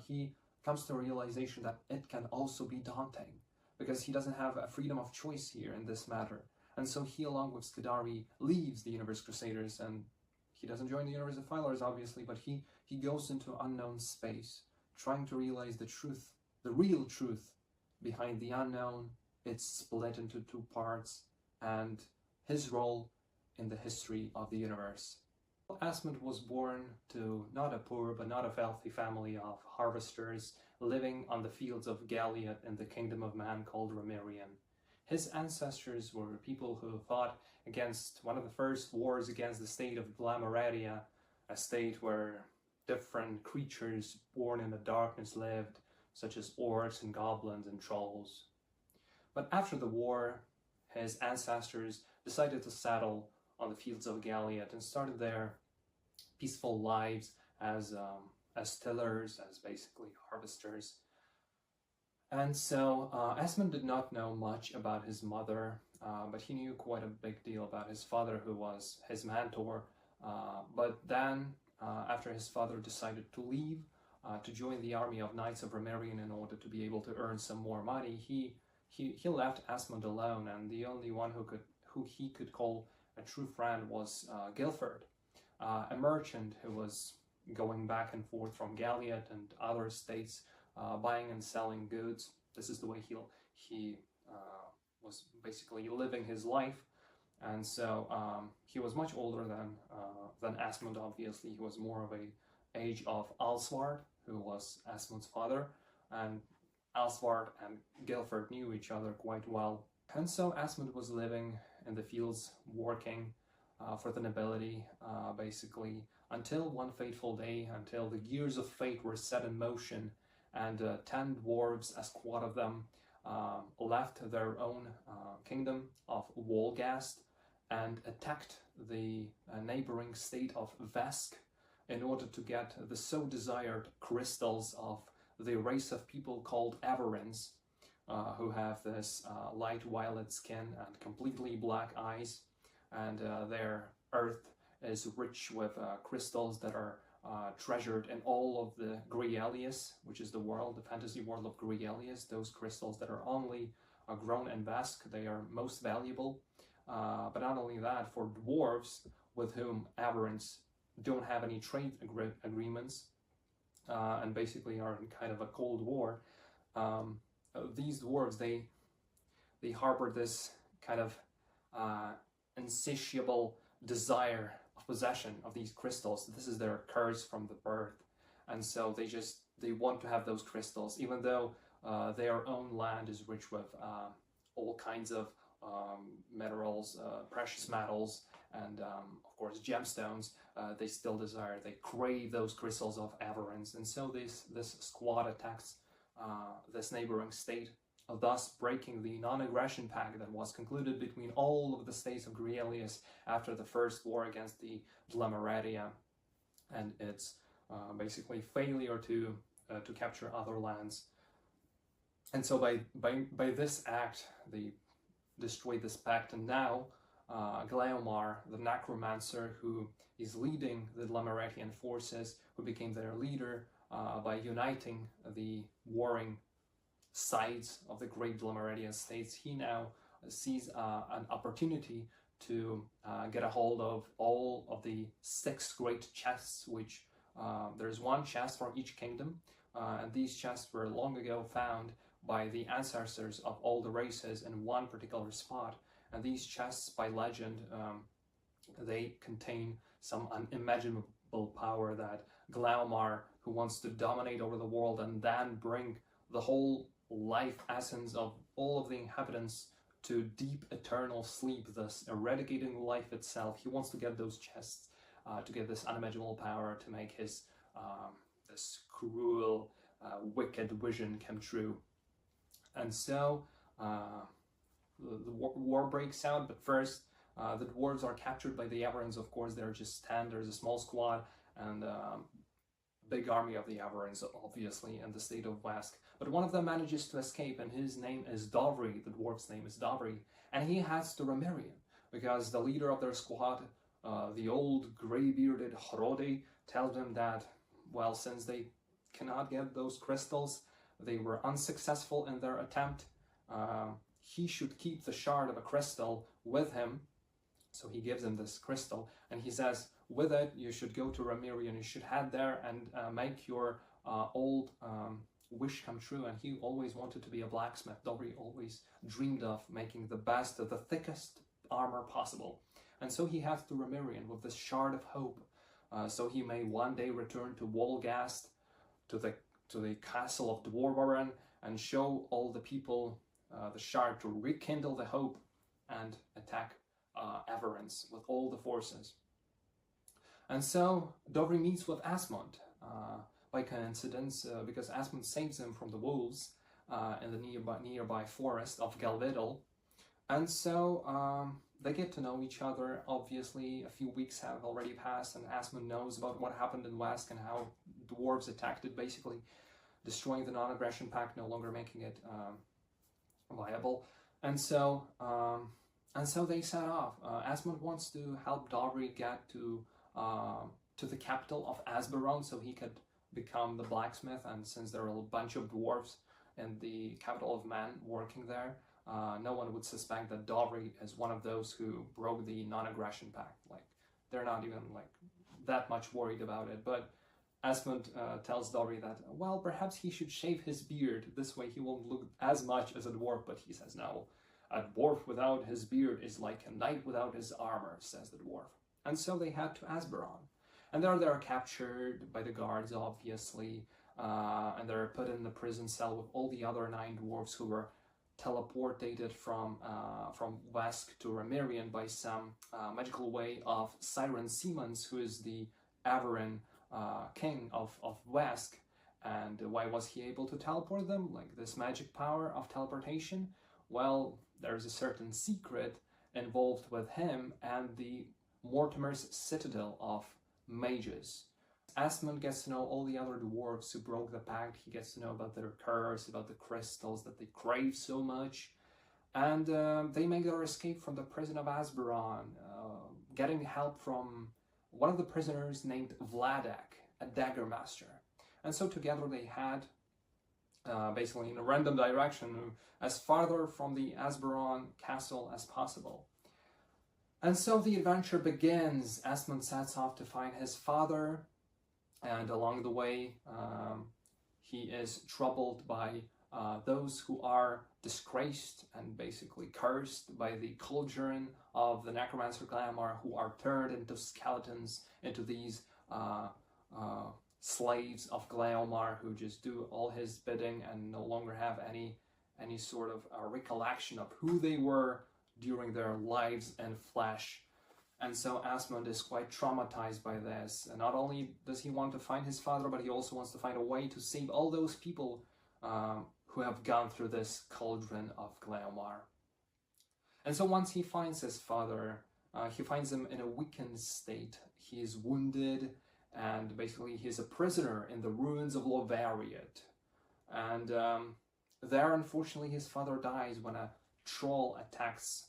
he comes to a realization that it can also be daunting, because he doesn't have a freedom of choice here in this matter. And so he, along with Skidari, leaves the Universe Crusaders, and he doesn't join the Universe Defilers, obviously, but he goes into unknown space, trying to realize the truth, the real truth behind the unknown. It's split into two parts, and his role in the history of the universe. Asmund was born to not a poor but not a wealthy family of harvesters living on the fields of Galiad in the kingdom of man called Remerian. His ancestors were people who fought against one of the first wars against the state of Glamoradia, a state where different creatures born in the darkness lived, such as orcs and goblins and trolls. But after the war, his ancestors decided to settle on the fields of Galiad and started their peaceful lives as tillers, as basically harvesters. And so Asmund did not know much about his mother, but he knew quite a big deal about his father, who was his mentor. But then, after his father decided to leave to join the army of Knights of Remerian in order to be able to earn some more money, he left Asmund alone, and the only one who he could call a true friend was Guilford, a merchant who was going back and forth from Galiad and other states, buying and selling goods. This is the way he was basically living his life. And so he was much older than Asmund. Obviously, he was more of a age of Alsward, who was Asmund's father, and Alsward and Guilford knew each other quite well. And so Asmund was living in the fields, working for the nobility, basically, until one fateful day, until the gears of fate were set in motion, and 10 dwarves, a squad of them, left their own kingdom of Wolgast and attacked the neighboring state of Vesk in order to get the so desired crystals of the race of people called Averins, who have this light violet skin and completely black eyes, and their earth is rich with crystals that are treasured in all of the Grialius, which is the world, the fantasy world of Grialius. Those crystals that are only grown in Vesk, they are most valuable. But not only that, for dwarves with whom Averins don't have any trade agreements, and basically are in kind of a cold war, these dwarves, they harbor this kind of insatiable desire of possession of these crystals. This is their curse from the birth, and so they want to have those crystals, even though their own land is rich with all kinds of minerals, precious metals, and of course gemstones. They still desire, they crave those crystals of Averins, and so this squad attacks this neighboring state thus breaking the non-aggression pact that was concluded between all of the states of Grealius after the first war against the Dlemeretia, and its basically failure to capture other lands. And so by this act, they destroyed this pact, and now Gleomar, the necromancer who is leading the Dlemeretian forces, who became their leader by uniting the warring sides of the great Dlemeretian states, he now sees an opportunity to get a hold of all of the 6 great chests, which there's one chest for each kingdom, and these chests were long ago found by the ancestors of all the races in one particular spot. And these chests, by legend, they contain some unimaginable power that Gleomar, who wants to dominate over the world and then bring the whole life essence of all of the inhabitants to deep eternal sleep, thus eradicating life itself. He wants to get those chests to get this unimaginable power to make his this cruel, wicked vision come true. And so the war breaks out, but first the dwarves are captured by the Averans. Of course, they're just 10. There's a small squad and big army of the Averans, obviously, in the state of Wesk. But one of them manages to escape, and his name is Dovri. The dwarf's name is Dovri, and he heads to Remirian because the leader of their squad, the old gray-bearded Hrode, tells them that, well, since they cannot get those crystals, they were unsuccessful in their attempt, he should keep the shard of a crystal with him. So he gives him this crystal, and he says, with it, you should go to Remirian, you should head there and make your old wish come true. And he always wanted to be a blacksmith. Dobry always dreamed of making the best, the thickest armor possible. And so he heads to Remirian with this shard of hope, so he may one day return to Wolgast, to the castle of Dwarvaran, and show all the people the shard to rekindle the hope and attack Averans with all the forces. And so Dovri meets with Asmund by coincidence, because Asmund saves him from the wolves in the nearby forest of Galvidal. And so they get to know each other. Obviously, a few weeks have already passed, and Asmund knows about what happened in Wesk and how dwarves attacked it, basically destroying the non-aggression pact, no longer making it viable. And so they set off. Asmund wants to help Dovri get to the capital of Asberon so he could become the blacksmith, and since there are a bunch of dwarves in the capital of Man working there, no one would suspect that Dovri is one of those who broke the non-aggression pact. Like, they're not even like that much worried about it. But Asmund tells Dovri that, well, perhaps he should shave his beard. This way he won't look as much as a dwarf. But he says, no, a dwarf without his beard is like a knight without his armor, says the dwarf. And so they head to Asberon. And there they are captured by the guards, obviously, and they're put in the prison cell with all the other 9 dwarves who were teleported from Wesk to Remirian by some magical way of Siren Siemens, who is the Averan king of Wesk. And why was he able to teleport them? Like, this magic power of teleportation? Well, there's a certain secret involved with him and the Mortimer's Citadel of mages. Asmund gets to know all the other dwarves who broke the pact. He gets to know about their curse, about the crystals that they crave so much. And they make their escape from the prison of Asberon, getting help from one of the prisoners named Vladak, a dagger master. And so together they head basically in a random direction as farther from the Asberon castle as possible. And so the adventure begins. Asmund sets off to find his father, and along the way he is troubled by those who are disgraced and basically cursed by the cauldron of the necromancer Gleomar, who are turned into skeletons, into these slaves of Gleomar who just do all his bidding and no longer have any sort of recollection of who they were during their lives in flesh. And so Asmund is quite traumatized by this. And not only does he want to find his father, but he also wants to find a way to save all those people who have gone through this cauldron of Gleomar. And so once he finds his father, he finds him in a weakened state. He is wounded, and basically he's a prisoner in the ruins of Lovariot. And there, unfortunately, his father dies when a troll attacks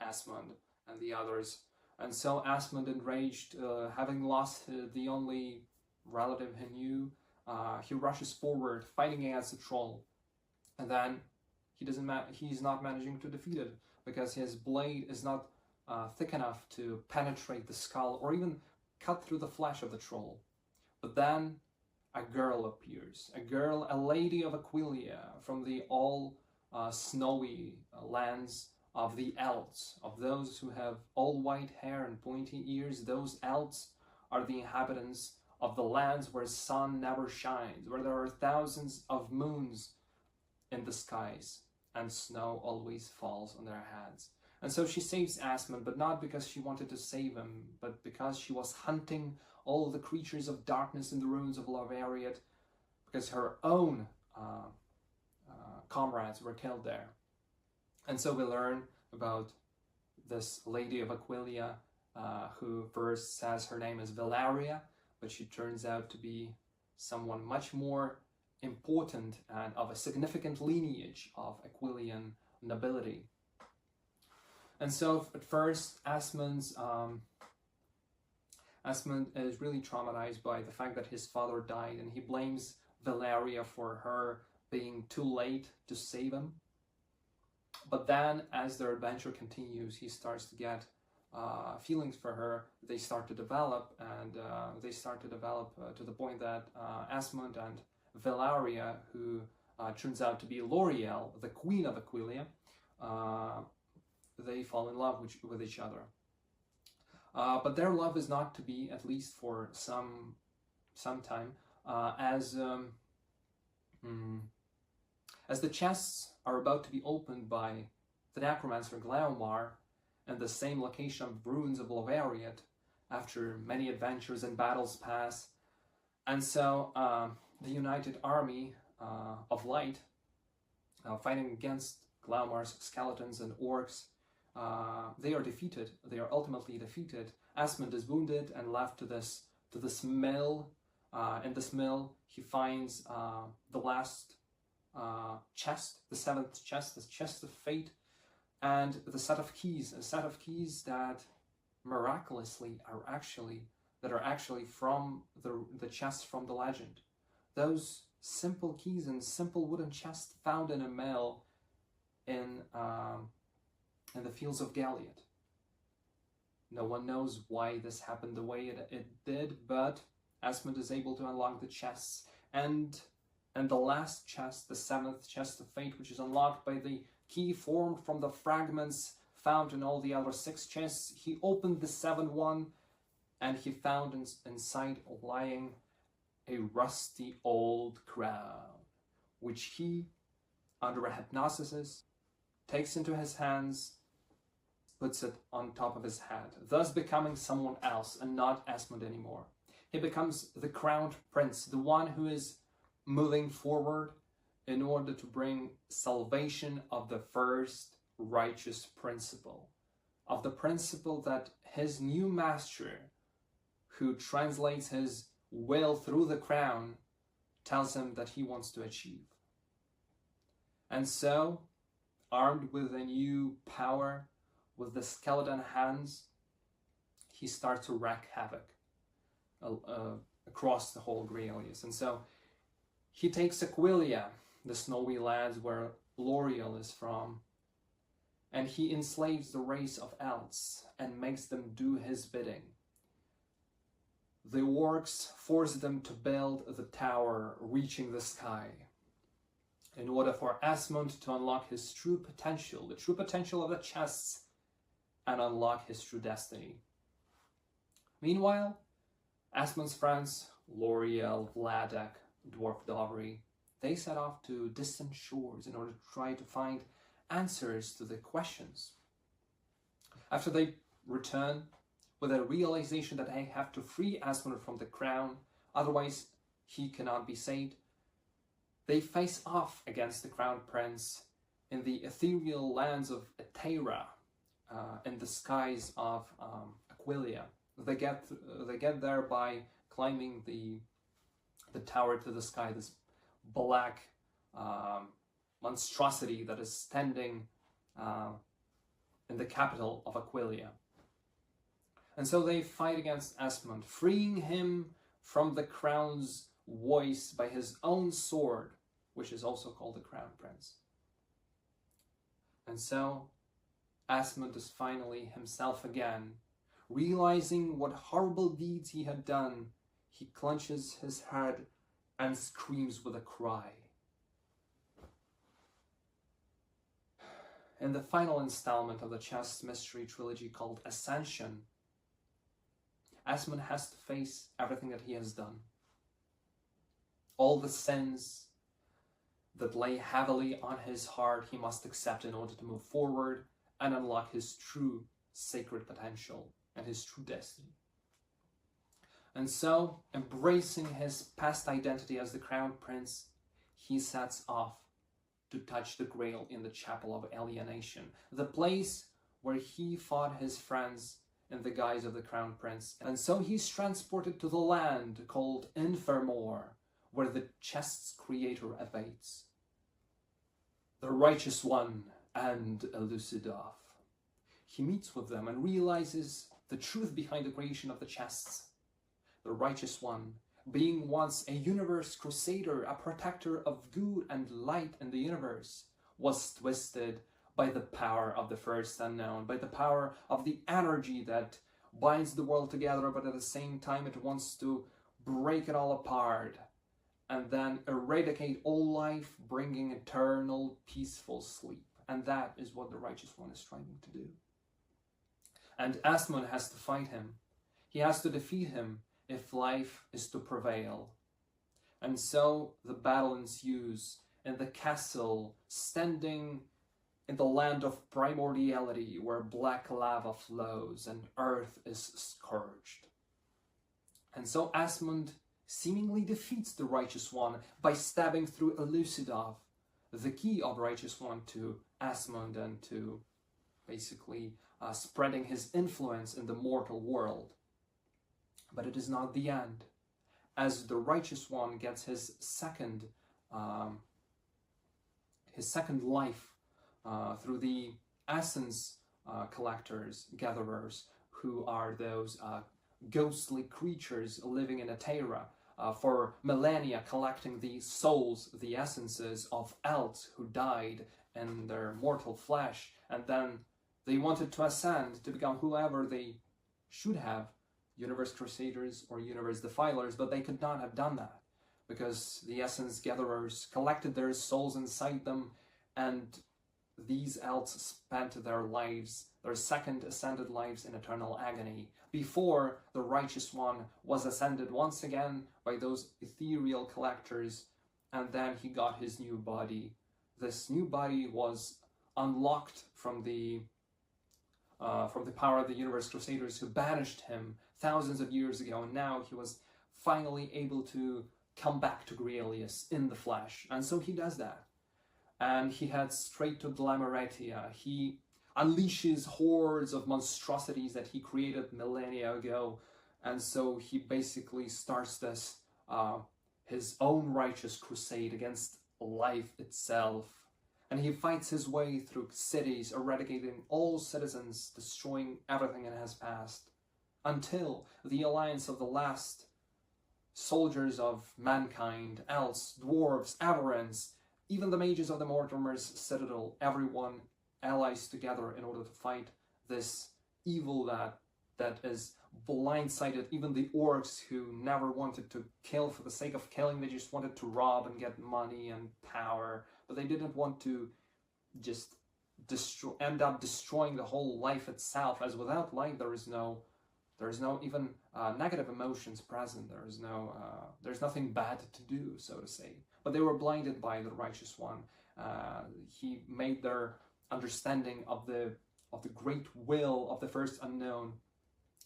Asmund and the others. And so Asmund, enraged, having lost the only relative he knew, he rushes forward, fighting against the troll. And then he's not managing to defeat it, because his blade is not thick enough to penetrate the skull or even cut through the flesh of the troll. But then a girl appears, a lady of Aquileia, from the all snowy lands of the Elves, of those who have all white hair and pointy ears. Those Elves are the inhabitants of the lands where sun never shines, where there are thousands of moons in the skies, and snow always falls on their heads. And so she saves Asmund, but not because she wanted to save him, but because she was hunting all the creatures of darkness in the ruins of Lovariot, because her own comrades were killed there. And so we learn about this lady of Aquileia, who first says her name is Valeria, but she turns out to be someone much more important and of a significant lineage of Aquilian nobility. And so at first, Asmund is really traumatized by the fact that his father died, and he blames Valeria for her being too late to save him. But then, as their adventure continues, he starts to get feelings for her. They start to develop, and to the point that Asmund and Valeria, who turns out to be L'Oreal, the queen of Aquileia, they fall in love with each other. But their love is not to be, at least for some time, as the chests are about to be opened by the necromancer Gleomar in the same location of ruins of Lovariot, after many adventures and battles pass. And so the united army of light, fighting against Gleomar's skeletons and orcs, they are defeated. They are ultimately defeated. Asmund is wounded and left to this mill. In this mill, he finds the last chest, the seventh chest, the chest of fate, and the set of keys. A set of keys that miraculously are actually from the chests from the legend. Those simple keys and simple wooden chests found in a mill in the fields of Galliot. No one knows why this happened the way it did, but Asmund is able to unlock the chests, and the last chest, the seventh chest of fate, which is unlocked by the key formed from the fragments found in all the other 6 chests. He opened the 7th one, and he found inside lying a rusty old crown, which he, under a hypnosis, takes into his hands, puts it on top of his head, thus becoming someone else and not Asmund anymore. He becomes the crowned prince, the one who is moving forward in order to bring salvation of the first righteous principle, of the principle that his new master, who translates his will through the crown, tells him that he wants to achieve. And so, armed with a new power, with the skeleton hands, he starts to wreak havoc across the whole Graelius. And so he takes Aquileia, the snowy lands where L'Oreal is from, and he enslaves the race of Elves and makes them do his bidding. The orcs force them to build the tower reaching the sky in order for Asmund to unlock his true potential, the true potential of the chests, and unlock his true destiny. Meanwhile, Asmund's friends, L'Oreal, Vladek, Dwarf Dovry, they set off to distant shores in order to try to find answers to the questions. After they return with a realization that they have to free Asmund from the crown, otherwise he cannot be saved, They face off against the Crown Prince in the ethereal lands of Eteira, in the skies of Aquilia. They get there by climbing the tower to the sky, this black monstrosity that is standing in the capital of Aquilia. And so they fight against Asmund, freeing him from the crown's voice by his own sword, which is also called the Crown Prince. And so Asmund is finally himself again. Realizing what horrible deeds he had done, he clenches his head and screams with a cry. In the final installment of the chess mystery trilogy called Ascension, Asmund has to face everything that he has done. All the sins that lay heavily on his heart he must accept in order to move forward and unlock his true sacred potential and his true destiny. And so, embracing his past identity as the Crown Prince, he sets off to touch the Grail in the Chapel of Alienation, the place where he fought his friends in the guise of the Crown Prince. And so he's transported to the land called Infermore, where the chest's creator awaits, the Righteous One and Elucidov. He meets with them and realizes the truth behind the creation of the chests. The Righteous One, being once a universe crusader, a protector of good and light in the universe, was twisted by the power of the First Unknown, by the power of the energy that binds the world together, but at the same time it wants to break it all apart and then eradicate all life, bringing eternal, peaceful sleep. And that is what the Righteous One is striving to do. And Asmund has to fight him. He has to defeat him if life is to prevail. And so the battle ensues in the castle, standing in the land of primordiality, where black lava flows and earth is scourged. And so Asmund seemingly defeats the Righteous One by stabbing through Elucidov, the key of Righteous One to Asmund and to basically spreading his influence in the mortal world. But it is not the end, as the Righteous One gets his second life through the essence collectors, gatherers, who are those ghostly creatures living in Eteira, for millennia collecting the souls, the essences of elves who died in their mortal flesh, and then they wanted to ascend to become whoever they should have, Universe Crusaders or Universe Defilers, but they could not have done that because the Essence Gatherers collected their souls inside them, and these elves spent their lives, their second ascended lives, in eternal agony before the Righteous One was ascended once again by those ethereal collectors, and then he got his new body. This new body was unlocked from the power of the Universe Crusaders, who banished him thousands of years ago, and now he was finally able to come back to Grelius in the flesh. And so he does that. And he heads straight to Glamoretia. He unleashes hordes of monstrosities that he created millennia ago. And so he basically starts this, his own righteous crusade against life itself. And he fights his way through cities, eradicating all citizens, destroying everything in his past, until the alliance of the last soldiers of mankind, elves, dwarves, aberrants, even the mages of the Mortimer's Citadel, everyone allies together in order to fight this evil that is blindsided even the orcs, who never wanted to kill for the sake of killing. They just wanted to rob and get money and power, but they didn't want to just end up destroying the whole life itself, as without life there is no even negative emotions present. There's nothing bad to do, so to say. But they were blinded by the Righteous One. He made their understanding of the great will of the First Unknown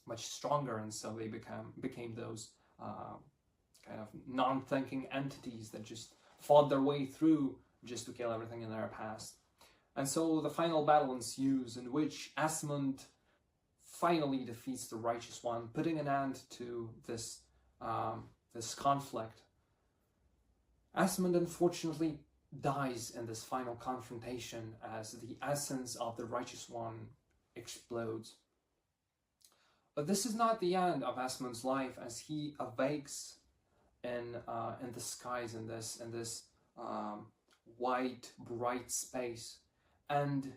much stronger, and so they became those kind of non-thinking entities that just fought their way through just to kill everything in their past. And so the final battle ensues, in which Asmund finally defeats the Righteous One, putting an end to this conflict. Asmund unfortunately dies in this final confrontation as the essence of the Righteous One explodes. But this is not the end of Asmund's life, as he awakes in the skies, in this white, bright space, and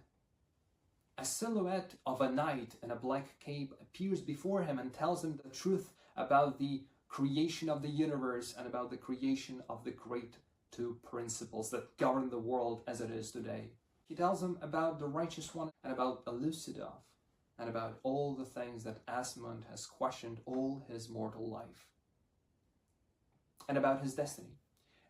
a silhouette of a knight in a black cape appears before him and tells him the truth about the creation of the universe and about the creation of the great two principles that govern the world as it is today. He tells him about the Righteous One and about Elucidov and about all the things that Asmund has questioned all his mortal life, and about his destiny.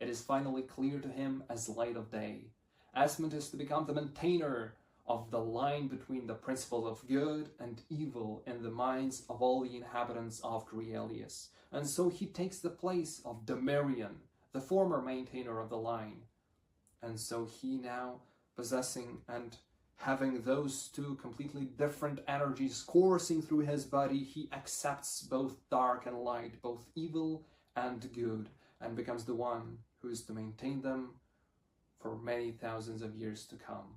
It is finally clear to him as light of day. Asmund is to become the maintainer of the line between the principles of good and evil in the minds of all the inhabitants of Grielius. And so he takes the place of Demarion, the former maintainer of the line. And so he now, possessing and having those two completely different energies coursing through his body, he accepts both dark and light, both evil and good, and becomes the one who is to maintain them for many thousands of years to come.